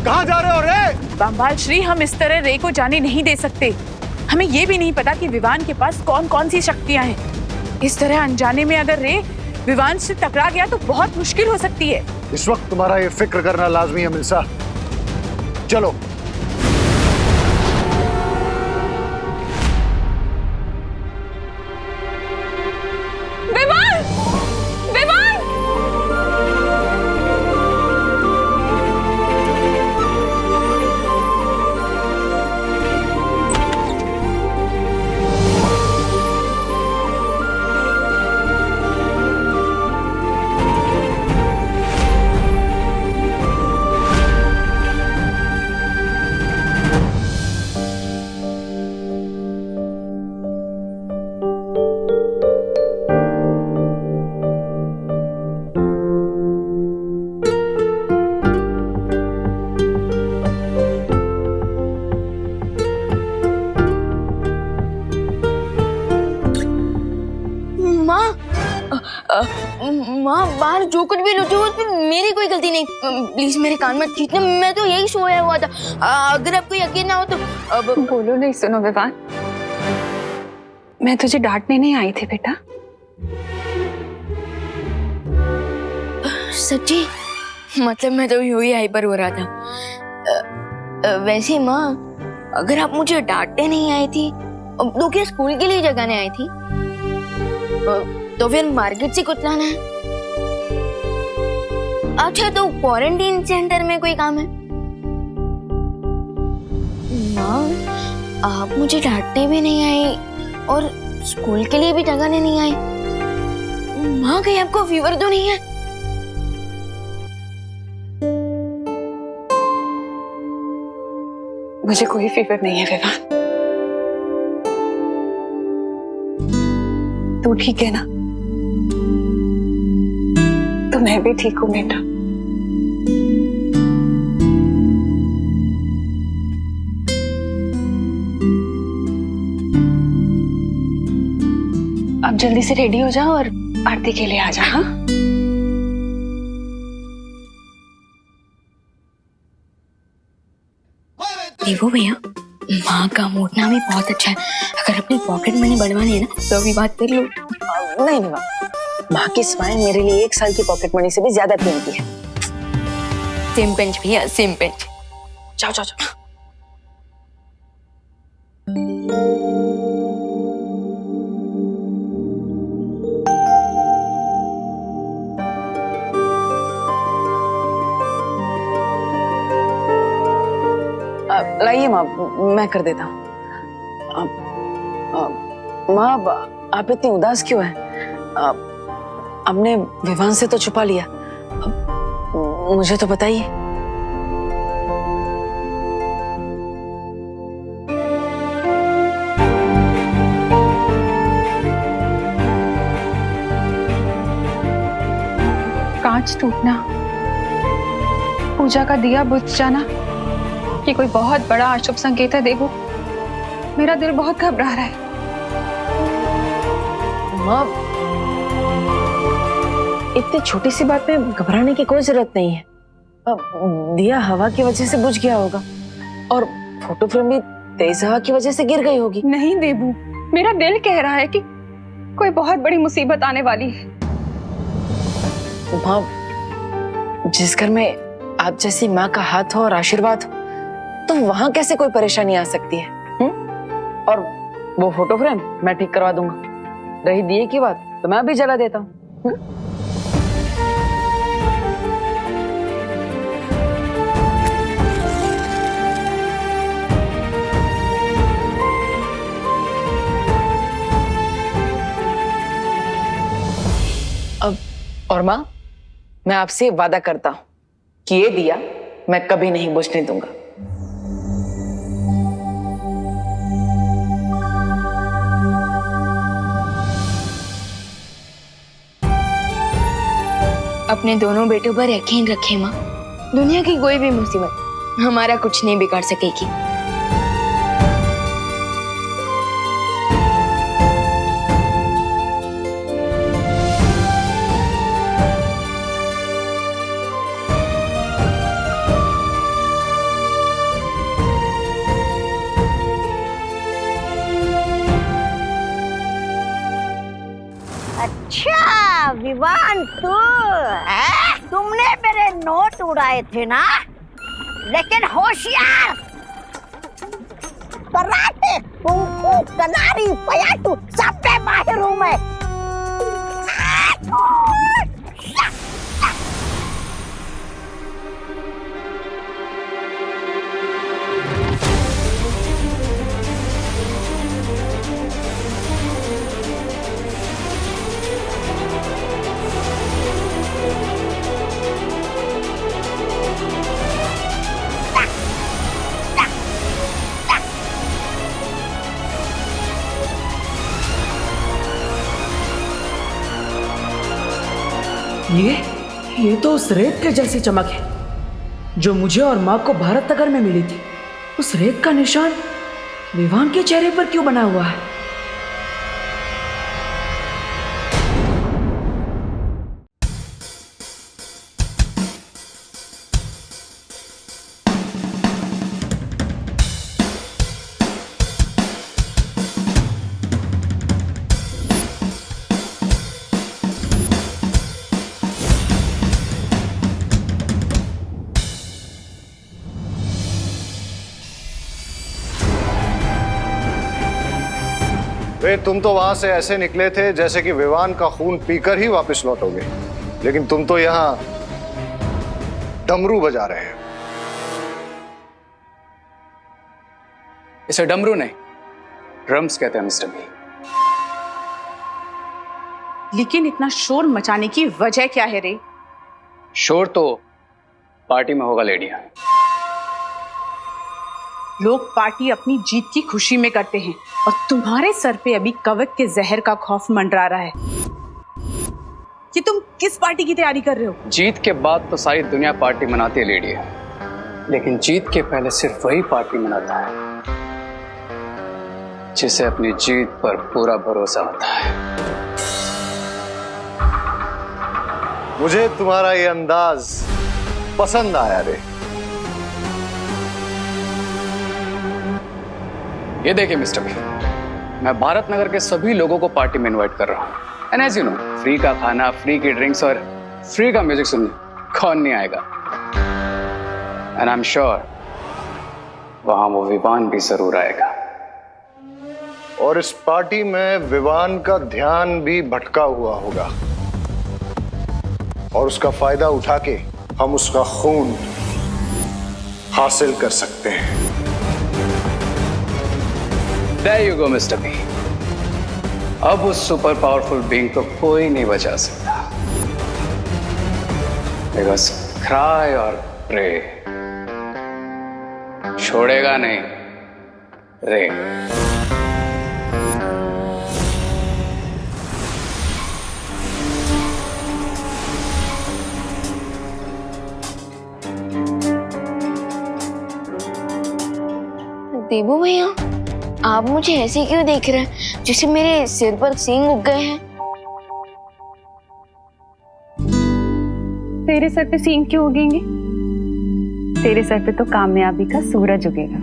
कहाँ जा रहे हो रे? बामबाल श्री, हम इस तरह रे को जाने नहीं दे सकते। हमें यह भी नहीं पता कि विवान के पास कौन कौन सी शक्तियां हैं। इस तरह अनजाने में अगर रे विवान से टकरा गया तो बहुत मुश्किल हो सकती है। इस वक्त तुम्हारा ये फिक्र करना लाजमी है मिल्सा। चलो। विवान! विवान! माँ बाहर जो कुछ भी लुटी उसमें मेरी कोई गलती नहीं। प्लीज मेरे कान मत खींचना, मैं तो यही सोया हुआ था। अगर आपको यकीन ना हो तो अब बोलो नहीं। सुनो विवान, मैं तुझे डांटने नहीं आई थी बेटा। सच्ची? मतलब मैं तो यूं ही हाइपर हो रहा था। वैसे माँ, अगर आप मुझे डांटने नहीं आई थी तो क्या स्कूल के लिए जगाने आई थी? तो फिर मार्केट से कुछ लाना है? अच्छा, तो क्वारंटीन सेंटर में कोई काम है? माँ, आप मुझे डांटने भी नहीं आई और स्कूल के लिए भी जगाने नहीं आई। माँ, कहीं आपको फीवर तो नहीं है? मुझे कोई फीवर नहीं है विवान। तू ठीक है ना? तो मैं भी ठीक हूँ बेटा। अब जल्दी से रेडी हो जाओ और आरती के लिए आ जा। हाँ, देखो भैया, माँ का मोड़ना भी बहुत अच्छा है। अगर अपनी पॉकेट मनी बढ़वानी है ना तो अभी बात कर लो। नहीं विवान, माँ की स्माइल मेरे लिए 1 साल की पॉकेट मनी से भी ज्यादा कीमती है। सिम पिंच भैया, सिम पिंच। जाओ जाओ जाओ। लाइए माँ, मैं कर देता हूँ। माँ, आप इतनी उदास क्यों हैं? आपने विवान से तो छुपा लिया, मुझे तो बताइए। कांच टूटना, पूजा का दिया बुझ जाना, ये कोई बहुत बड़ा अशुभ संकेत है। देखो, मेरा दिल बहुत घबरा रहा है। माँ, इतनी छोटी सी बात में घबराने की कोई जरूरत नहीं है। दिया हवा की वजह से बुझ गया होगा और फोटो फ्रेम भी तेज हवा की वजह से गिर गई होगी। नहीं देबू, मेरा दिल कह रहा है कि कोई बहुत बड़ी मुसीबत आने वाली है। माँ, जिस घर में आप जैसी माँ का हाथ हो और आशीर्वाद हो, तो वहां कैसे कोई परेशानी आ सकती है? और वो फोटो फ्रेम मैं ठीक करवा दूंगा। रही दिए की बात तो मैं अभी जला देता हूँ। अब और माँ, मैं आपसे वादा करता हूं कि ये दिया मैं कभी नहीं बुझने दूंगा। अपने दोनों बेटों पर यकीन रखें माँ। दुनिया की कोई भी मुसीबत हमारा कुछ नहीं बिगाड़ सकेगी। अच्छा विवान, तुमने मेरे नोट उड़ाए थे ना, लेकिन होशियार, कराटे, कुंफू, कनारी, पयाटू सब पे माहिर हूँ मैं। ये तो उस रेत के जैसी चमक है जो मुझे और माँ को भारत नगर में मिली थी। उस रेत का निशान विवान के चेहरे पर क्यों बना हुआ है? वे तुम तो वहां से ऐसे निकले थे जैसे कि विवान का खून पीकर ही वापस लौटोगे, लेकिन तुम तो यहां डमरू बजा रहे हैं। इसे डमरू नहीं, ड्रम्स कहते हैं मिस्टर बी। लेकिन इतना शोर मचाने की वजह क्या है रे? शोर तो पार्टी में होगा लेडियां। लोग पार्टी अपनी जीत की खुशी में करते हैं और तुम्हारे सर पे अभी कवक के जहर का खौफ मंडरा रहा है। कि तुम किस पार्टी की तैयारी कर रहे हो? जीत के बाद तो सारी दुनिया पार्टी मनाती है लेडियां, लेकिन जीत के पहले सिर्फ वही पार्टी मनाता है जिसे अपनी जीत पर पूरा भरोसा होता है। मुझे तुम्हारा ये अंदाज पसंद आया रे। ये देखिए मिस्टर बी, मैं भारत नगर के सभी लोगों को पार्टी में इनवाइट कर रहा हूं। And as you know, free का खाना, फ्री की ड्रिंक्स और फ्री का म्यूजिक सुनने कौन नहीं आएगा। एंड आई एम श्योर वहां वो विवान भी जरूर आएगा। और इस पार्टी में विवान का ध्यान भी भटका हुआ होगा और उसका फायदा उठा के हम उसका खून हासिल कर सकते हैं। There you go, Mr. B. अब उस सुपर पावरफुल बीइंग को कोई नहीं बचा सकता। Because cry और pray छोड़ेगा नहीं रे। देबू भैया, आप मुझे ऐसे क्यों देख रहे हैं जैसे मेरे सिर पर सींग उग गए हैं? तेरे सर पे सींग क्यों उगेंगे? तेरे सर पे तो कामयाबी का सूरज उगेगा।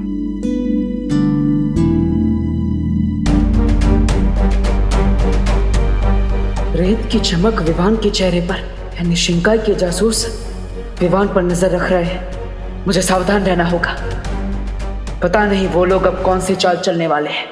रेत की चमक विवान के चेहरे पर, यानी शिंकाई के जासूस विवान पर नजर रख रहे हैं। मुझे सावधान रहना होगा। पता नहीं वो लोग अब कौन सी चाल चलने वाले हैं।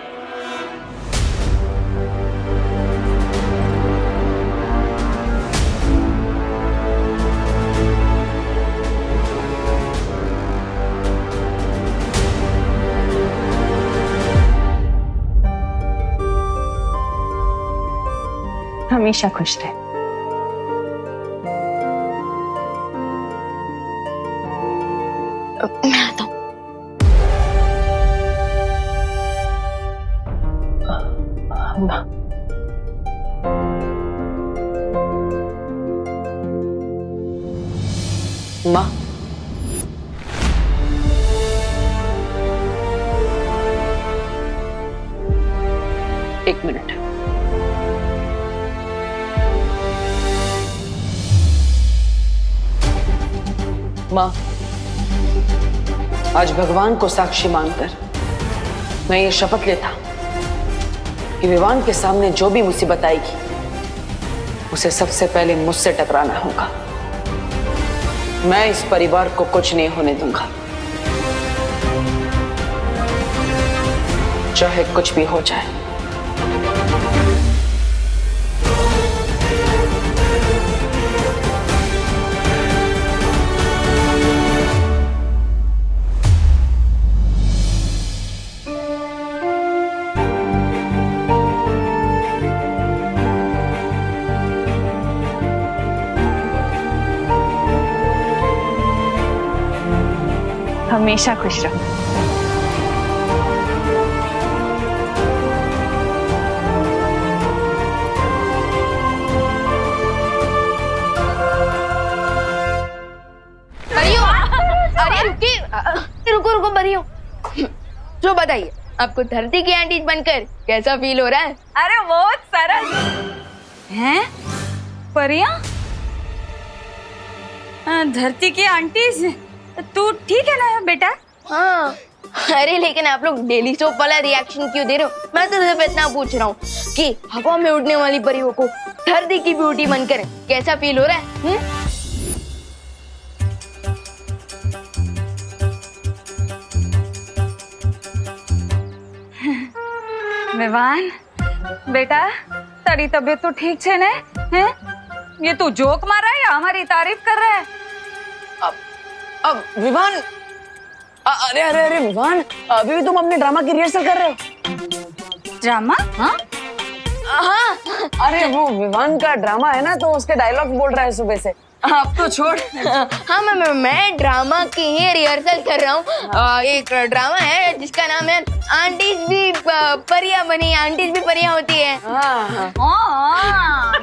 हमेशा खुश रहे। मैं आता हूँ। माँ, एक मिनट। माँ, आज भगवान को साक्षी मानकर मैं ये शपथ लेता कि विवान के सामने जो भी मुसीबत आएगी उसे सबसे पहले मुझसे टकराना होगा। मैं इस परिवार को कुछ नहीं होने दूंगा, चाहे कुछ भी हो जाए। हमेशा खुश रहो। परियो, अरे रुकिए, रुको रुको परियो। जो बताइए, आपको धरती की आंटी बनकर कैसा फील हो रहा है? अरे बहुत सरल हैं परिया। धरती की आंटी, तू ठीक है ना बेटा? हाँ। अरे लेकिन आप लोग डेली सोप वाला रिएक्शन क्यों दे रहे हो? मैं तो सिर्फ इतना पूछ रहा हूँ कि हवा में उड़ने वाली परियों को धरती की ब्यूटी बनकर कैसा फील हो रहा है? विवान, बेटा तारी तबीयत तो ठीक छे ने? हैं? ये तू जोक मार रहा है या हमारी तारीफ कर रहा है? अब विवान, अरे अरे अरे विवान, अभी भी तुम अपने ड्रामा की रिहर्सल कर रहे हो? ड्रामा? हाँ हाँ, अरे वो विवान का ड्रामा है ना, तो उसके डायलॉग बोल रहा है सुबह से। अब तो छोड़। हाँ मैं ड्रामा की ही रिहर्सल कर रहा हूँ। एक ड्रामा है जिसका नाम है आंटीज भी परियां बनी, आंटीज भी परियां होती है।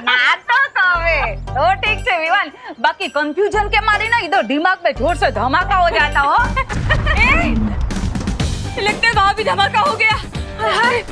नाटक आवे तो ठीक है विवान, बाकी कंफ्यूजन के मारे ना इधर दिमाग में जोर से धमाका हो जाता हो। लगता है वहां भी धमाका हो गया। हाय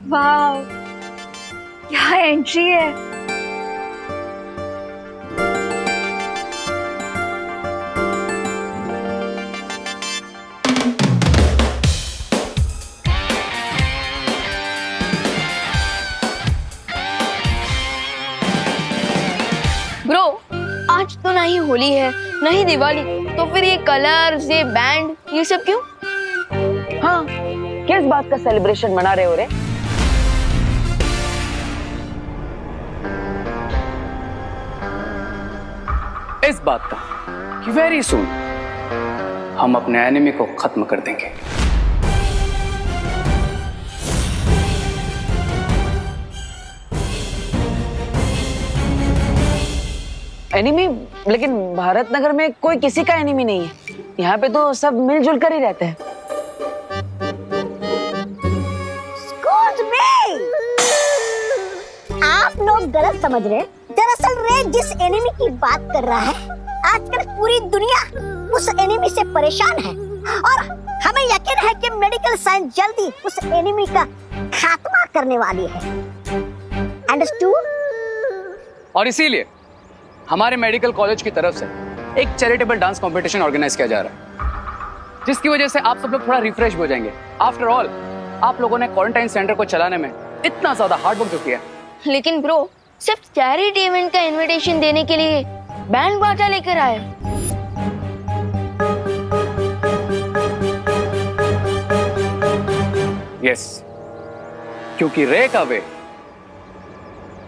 वाह क्या एंट्री है। ब्रो आज तो ना ही होली है ना ही दिवाली, तो फिर ये कलर्स, ये बैंड, ये सब क्यों? हाँ, किस बात का सेलिब्रेशन मना रहे हो रे? इस बात का कि वेरी सून हम अपने एनिमी को खत्म कर देंगे। एनिमी? लेकिन भारत नगर में कोई किसी का एनिमी नहीं है। यहाँ पे तो सब मिलजुल कर ही रहते हैं। आप लोग गलत समझ रहे हैं। दरअसल रे जिस एनिमी की बात कर रहा है, आजकल पूरी दुनिया उस एनिमी से परेशान है और हमें यकीन है कि मेडिकल साइंस जल्दी उस एनिमी का खात्मा करने वाली है। अंडरस्टूड? और इसीलिए हमारे मेडिकल कॉलेज की तरफ से एक चैरिटेबल डांस कंपटीशन ऑर्गेनाइज किया जा रहा है, जिसकी वजह से आप सब लोग थोड़ा रिफ्रेश हो जाएंगे। आफ्टर ऑल आप लोगों ने क्वारंटाइन सेंटर को चलाने में इतना ज्यादा हार्ड वर्क जो किया है। लेकिन ब्रो सिर्फ चैरिटी इवेंट का इनविटेशन देने के लिए बैंड बाजा लेकर आए। यस, क्योंकि रे का वे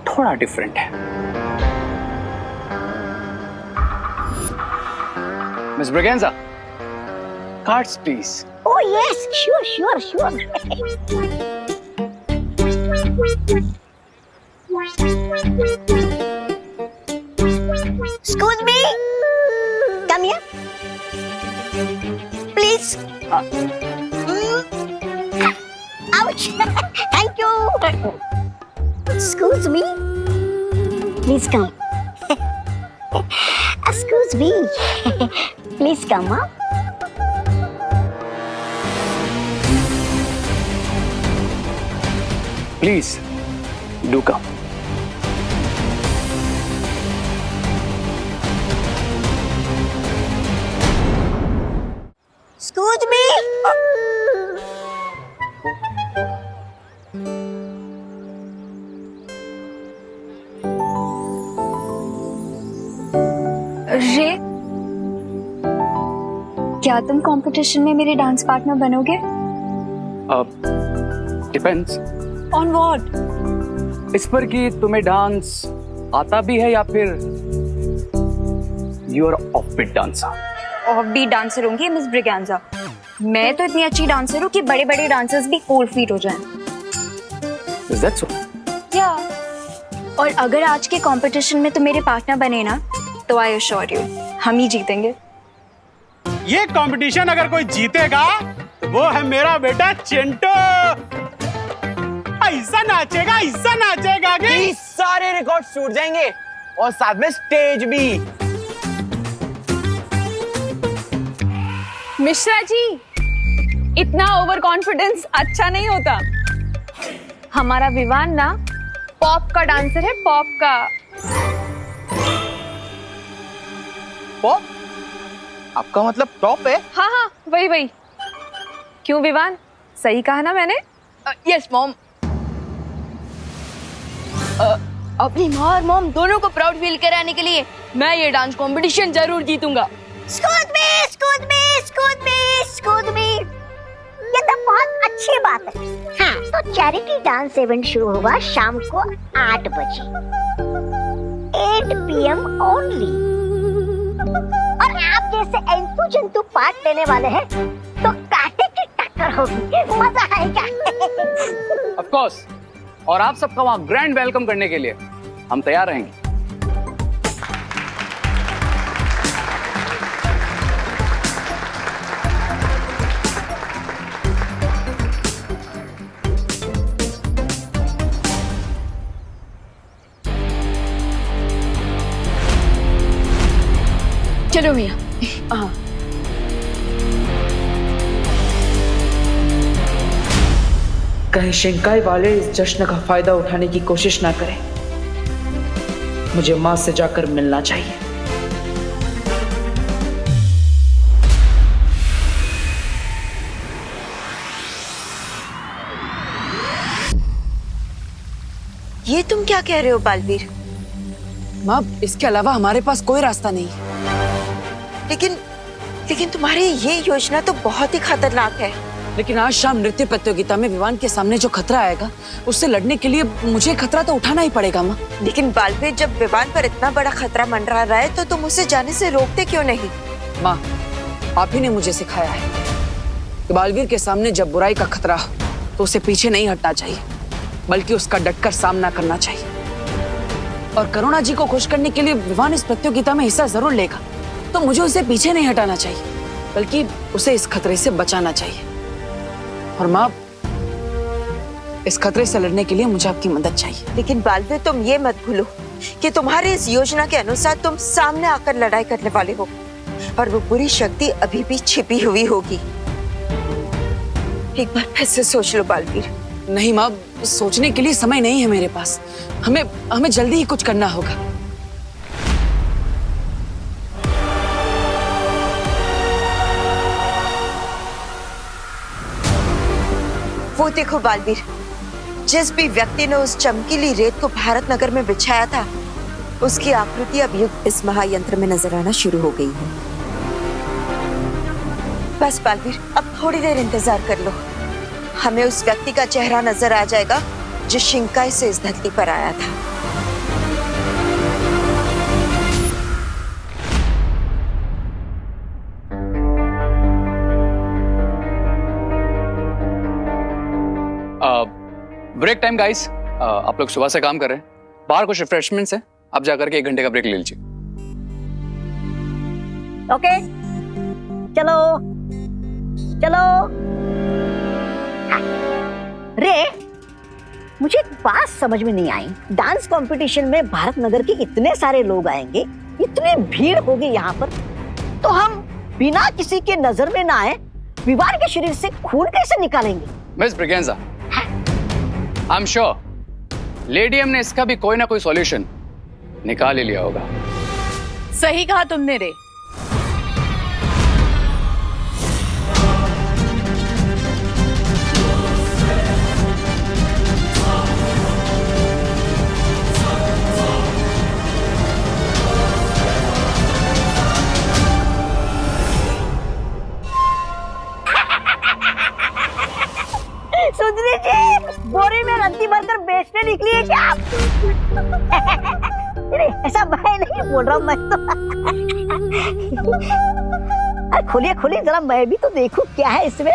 थोड़ा डिफरेंट है। Miss Braganza, cards please. Oh yes, sure. Excuse me. Come here. Please. Ouch. Thank you. Excuse me. Please come. Excuse me. Please come up. Please do come. Excuse me. रे, क्या तुम कंपटीशन में मेरे डांस पार्टनर बनोगे? डिपेंड्स। On what? इस पर कि तुम्हें डांस आता भी है या फिर you are off beat dancer? Off beat dancer होंगी मिस ब्रिगेंजा। मैं तो इतनी अच्छी डांसर हूँ कि बड़े बड़े डांसर्स भी कोल्ड फीट हो जाएं। Is that so? या और अगर आज के कंपटीशन में तुम मेरे पार्टनर बने ना तो आई अश्योर यू हम ही जीतेंगे। ये कंपटीशन अगर कोई जीतेगा तो वो है मेरा बेटा चिंटू। ऐसा नाचेगा कि सारे रिकॉर्ड टूट जाएंगे और साथ में स्टेज भी। मिश्रा जी, इतना ओवर कॉन्फिडेंस अच्छा नहीं होता। हमारा विवान ना पॉप का डांसर है, पॉप का। पॉप? आपका मतलब टॉप है? हाँ हाँ, वही। क्यों विवान, सही कहा ना मैंने? Yes mom. अपनी माँ और मॉम दोनों को प्राउड फील कराने के लिए मैं ये डांस कंपटीशन जरूर जीतूंगा। स्कूद मी। ये तो बहुत अच्छी बात है। हाँ, तो चैरिटी डांस इवेंट शुरू होगा शाम को 8 बजे 8 PM ओनली। और आप जैसे एंतु जंतु पार्ट लेने वाले हैं तो कांटे की टक्कर होगी, मजा आएगा। ऑफ कोर्स, और आप सबका वहां ग्रैंड वेलकम करने के लिए हम तैयार रहेंगे। चलो भैया। हाँ, कहीं शिंकाई वाले इस जश्न का फायदा उठाने की कोशिश ना करें। मुझे मां से जाकर मिलना चाहिए। ये तुम क्या कह रहे हो बालवीर? मां, इसके अलावा हमारे पास कोई रास्ता नहीं है। लेकिन तुम्हारी ये योजना तो बहुत ही खतरनाक है। लेकिन आज शाम नृत्य प्रतियोगिता में विवान के सामने जो खतरा आएगा उससे लड़ने के लिए मुझे खतरा तो उठाना ही पड़ेगा माँ। लेकिन बालवीर, जब विवान पर इतना बड़ा खतरा मंडरा रहा है तो तुम उसे जाने से रोकते क्यों नहीं? माँ, आप ही ने मुझे सिखाया है कि बालवीर के सामने जब बुराई का खतरा हो तो उसे पीछे नहीं हटना चाहिए, बल्कि उसका डटकर सामना करना चाहिए। और करुणा जी को खुश करने के लिए विवान इस प्रतियोगिता में हिस्सा जरूर लेगा, तो मुझे उसे पीछे नहीं हटाना चाहिए, बल्कि उसे इस खतरे से बचाना चाहिए। और माँ, इस खतरे से लड़ने के लिए मुझे आपकी मदद चाहिए। लेकिन बालवीर, तुम ये मत भूलो कि तुम्हारी इस योजना के अनुसार तुम सामने आकर लड़ाई करने वाले हो और वो बुरी शक्ति अभी भी छिपी हुई होगी। एक बार फिर से सोच लो बालवीर। नहीं माँ, सोचने के लिए समय नहीं है मेरे पास। हमें जल्दी ही कुछ करना होगा। वो देखो बालवीर, जिस भी व्यक्ति ने उस चमकीली रेत को भारत नगर में बिछाया था, उसकी आकृति अब युग इस महायंत्र में नजर आना शुरू हो गई है। बस बालवीर, अब थोड़ी देर इंतजार कर लो, हमें उस व्यक्ति का चेहरा नजर आ जाएगा जो शिंकाई से इस धरती पर आया था। Break time guys. आप लोग सुबह से काम कर रहे हैं, बाहर कुछ रिफ्रेशमेंट्स है, आप जाकर के 1 घंटे का ब्रेक ले लीजिए। ओके, चलो रे, मुझे एक बात समझ में नहीं आई। डांस कंपटीशन में भारत नगर के इतने सारे लोग आएंगे, इतनी भीड़ होगी यहाँ पर, तो हम बिना किसी के नजर में ना आए विवान के शरीर से खून कैसे निकालेंगे? Miss Braganza, I am sure lady M ने इसका भी कोई ना कोई सॉल्यूशन निकाल ही लिया होगा। सही कहा तुमने रे। सुधरी जी, बोरी में रद्दी भरकर बेचने निकली है क्या? नहीं, ऐसा मैं नहीं बोल रहा हूँ, मैं तो अरे खोलिए खोलिए जरा, मैं भी तो देखूं क्या है इसमें।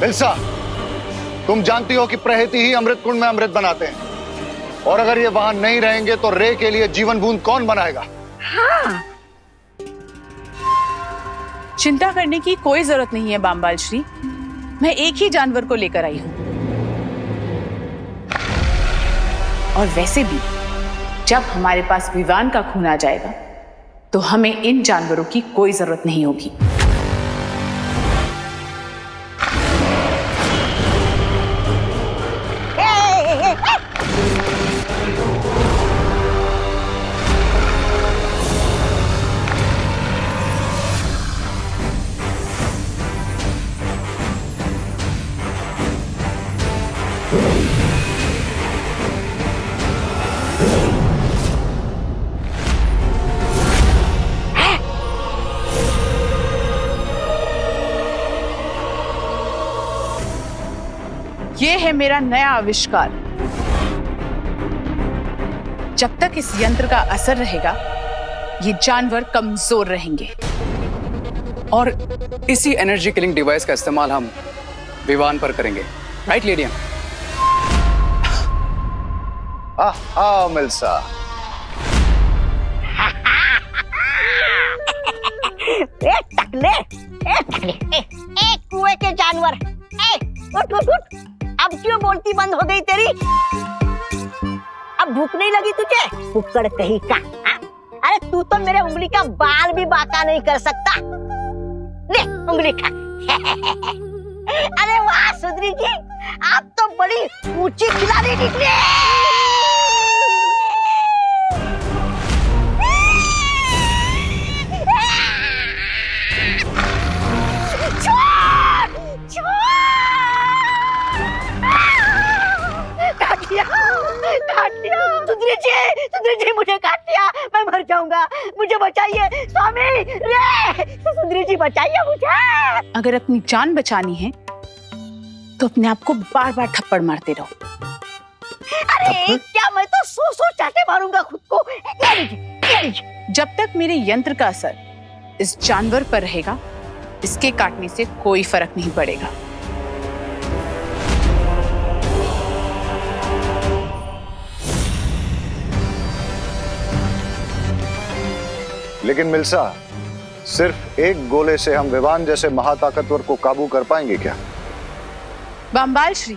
मिल्सा, तुम जानती हो कि प्रहति ही अमृत कुंड में अमृत बनाते हैं, और अगर ये वहां नहीं रहेंगे तो रे के लिए जीवन बूंद कौन बनाएगा? हाँ। चिंता करने की कोई जरूरत नहीं है बामबाल श्री, मैं एक ही जानवर को लेकर आई हूं। और वैसे भी जब हमारे पास विवान का खून आ जाएगा तो हमें इन जानवरों की कोई जरूरत नहीं होगी। ये है मेरा नया आविष्कार। जब तक इस यंत्र का असर रहेगा ये जानवर कमजोर रहेंगे। और इसी एनर्जी किलिंग डिवाइस का इस्तेमाल हम विवान पर करेंगे, राइट लेडियम? हाँ मिल्सा। एक कुएं के जानवर, उठ उठ उठ, अब क्यों बोलती बंद हो गई तेरी? अब भूख नहीं लगी तुझे? कुक्कड़ कहीं का। अरे तू तो मेरे उंगली का बाल भी बाका नहीं कर सकता। ले उंगली खा। अरे वाह सुंदरी जी, आप तो बड़ी ऊंची खिलाड़ी निकले। सुंदरी जी मुझे काट दिया, मैं मर जाऊंगा, मुझे बचाइए स्वामी रे, सुंदरी जी बचाइए मुझे। अगर अपनी जान बचानी है तो अपने आप को बार बार थप्पड़ मारते रहो। अरे क्या मैं तो सौ चाटे मारूंगा खुद को। ये लीजिए। जब तक मेरे यंत्र का असर इस जानवर पर रहेगा इसके काटने से कोई फर्क नहीं पड़ेगा। लेकिन मिल्सा, सिर्फ एक गोले से हम विवान जैसे महाताकतवर को काबू कर पाएंगे क्या? बामबाल श्री,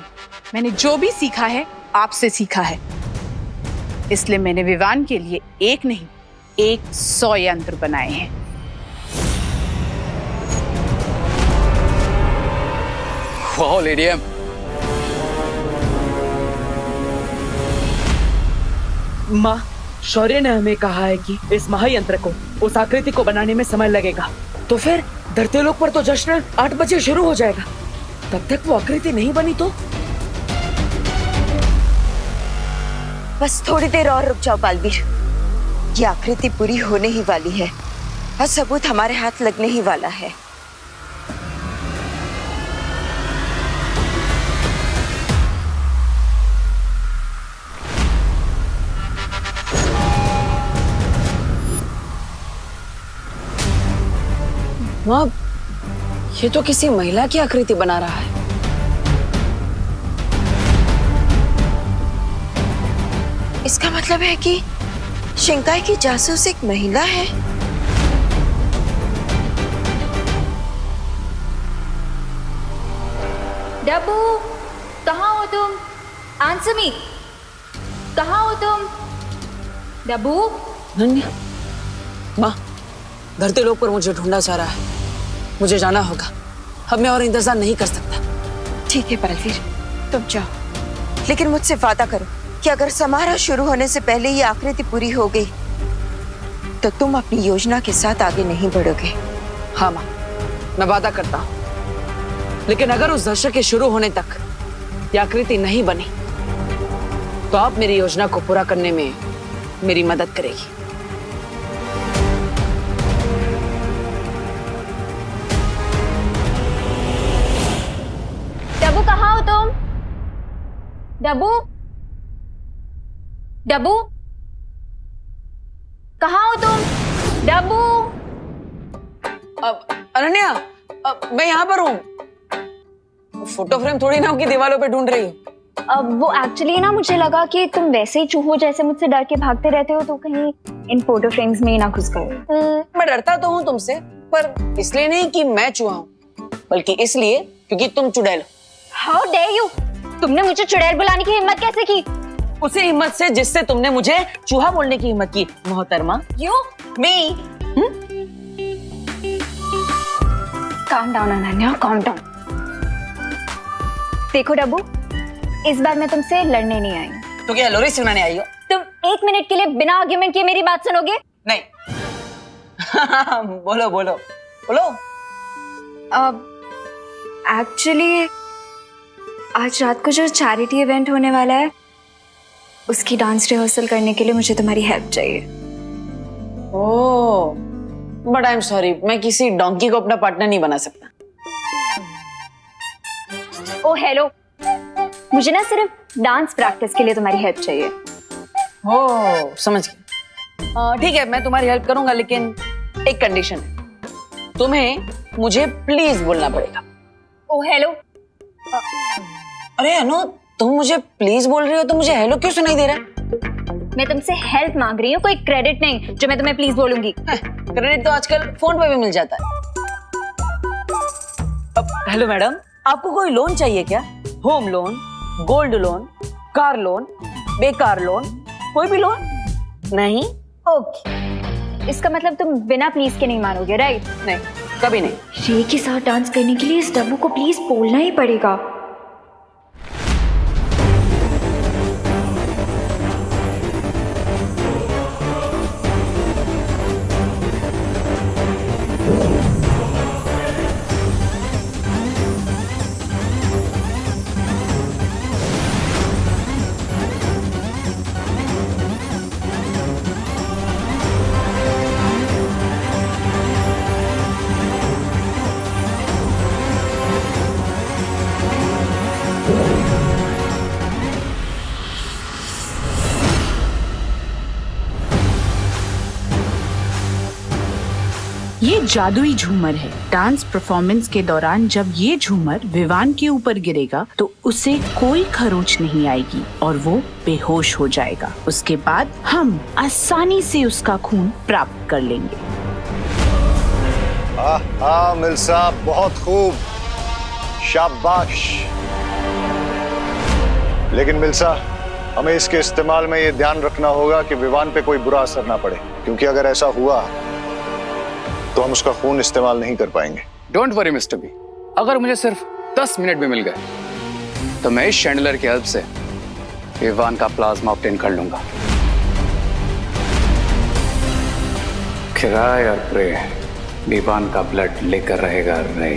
मैंने जो भी सीखा है आपसे सीखा है, इसलिए मैंने विवान के लिए एक नहीं 100 यंत्र बनाए हैं। वाह लेडियम, माँ, शौर्य ने हमें कहा है कि इस महायंत्र को, उस आकृति को बनाने में समय लगेगा। तो फिर धरतीलोक पर तो जश्न 8 बजे शुरू हो जाएगा, तब तक वो आकृति नहीं बनी तो? बस थोड़ी देर और रुक जाओ बालवीर, ये आकृति पूरी होने ही वाली है और सबूत हमारे हाथ लगने ही वाला है। माँ, ये तो किसी महिला की आकृति बना रहा है। इसका मतलब है कि शिंकाई की जासूस एक महिला है। डब्बू, कहाँ हो तुम? आंसर मी, कहाँ हो तुम? डब्बू? नन्या, माँ, धरतीलोक पर मुझे ढूंढा जा रहा है, मुझे जाना होगा। अब मैं और इंतजार नहीं कर सकता। ठीक है बालवीर, तुम जाओ, लेकिन मुझसे वादा करो कि अगर समारोह शुरू होने से पहले ये आकृति पूरी हो गई तो तुम अपनी योजना के साथ आगे नहीं बढ़ोगे। हाँ माँ, मैं वादा करता हूँ, लेकिन अगर उस दर्शक के शुरू होने तक या आकृति नहीं बनी तो आप मेरी योजना को पूरा करने में मेरी मदद करेगी। डब्बू कहाँ हो तुम? डब्बू डब्बू कहाँ हो तुम? डब्बू अनन्या, मैं यहाँ पर हूँ। फोटो फ्रेम थोड़ी ना की दीवारों पे ढूंढ रही हूँ। अब वो एक्चुअली ना मुझे लगा कि तुम वैसे ही चूहों जैसे मुझसे डर के भागते रहते हो तो कहीं इन फोटो फ्रेम्स में ही ना घुस गए। मैं डरता तो हूँ तुमसे, पर इसलिए नहीं कि मैं चूहा हूँ, बल्कि इसलिए क्योंकि तुम चुड़ैल हो। How dare you! तुमने मुझे चुड़ैल बुलाने की हिम्मत कैसे की? उसी हिम्मत से जिससे तुमने मुझे चूहा बोलने की हिम्मत की, मोहतरमा। You me calm down Ananya, calm down. देखो डब्बू, इस बार मैं तुमसे लड़ने नहीं आई। तो क्या लोरी सुनाने आई हो? तुम 1 मिनट के लिए बिना आर्ग्यूमेंट किए मेरी बात सुनोगे? नहीं। बोलो बोलो बोलो। अब एक्चुअली आज रात को जो चैरिटी इवेंट होने वाला है उसकी डांस रिहर्सल करने के लिए मुझे तुम्हारी हेल्प चाहिए। ओह, बट आई एम सॉरी, मैं किसी डोंकी को अपना पार्टनर नहीं बना सकता। ओ हेलो, मुझे ना सिर्फ डांस प्रैक्टिस के लिए तुम्हारी हेल्प चाहिए। ओह, समझ गया। ठीक है, मैं तुम्हारी हेल्प करूंगा, लेकिन एक कंडीशन है। तुम्हें मुझे प्लीज बोलना पड़ेगा। ओ हेलो। अरे अनु, तुम मुझे प्लीज बोल रही हो तो मुझे हेलो क्यों सुनाई दे रहा है? मैं तुमसे हेल्प मांग रही हूँ, कोई क्रेडिट नहीं जो मैं तुम्हें प्लीज बोलूंगी। क्रेडिट तो आजकल फोन पे भी मिल जाता है। हेलो मैडम, आपको कोई लोन चाहिए क्या? Home loan, gold loan, car loan, बेकार लोन, कोई भी लोन? नहीं? ओके, इसका मतलब तुम बिना प्लीज के नहीं मानोगे, राइट? नहीं, कभी नहीं। रे के साथ डांस करने के लिए इस डब्बू को प्लीज बोलना ही पड़ेगा। ये जादुई झूमर है। डांस परफॉर्मेंस के दौरान जब ये झूमर विवान के ऊपर गिरेगा तो उसे कोई खरोच नहीं आएगी और वो बेहोश हो जाएगा। उसके बाद हम आसानी से उसका खून प्राप्त कर लेंगे। हाँ मिल्सा, बहुत खूब, शाबाश। लेकिन मिल्सा, हमें इसके इस्तेमाल में ये ध्यान रखना होगा कि विवान पे कोई बुरा असर ना पड़े, क्योंकि अगर ऐसा हुआ तो हम उसका खून इस्तेमाल नहीं कर पाएंगे। डोंट वरी मिस्टर बी, अगर मुझे सिर्फ 10 मिनट भी मिल गए तो मैं इस शैंडलर की हेल्प से विवान का प्लाज्मा ऑब्टेन कर लूंगा। क्राई और प्रे, विवान का ब्लड लेकर रहेगा रे।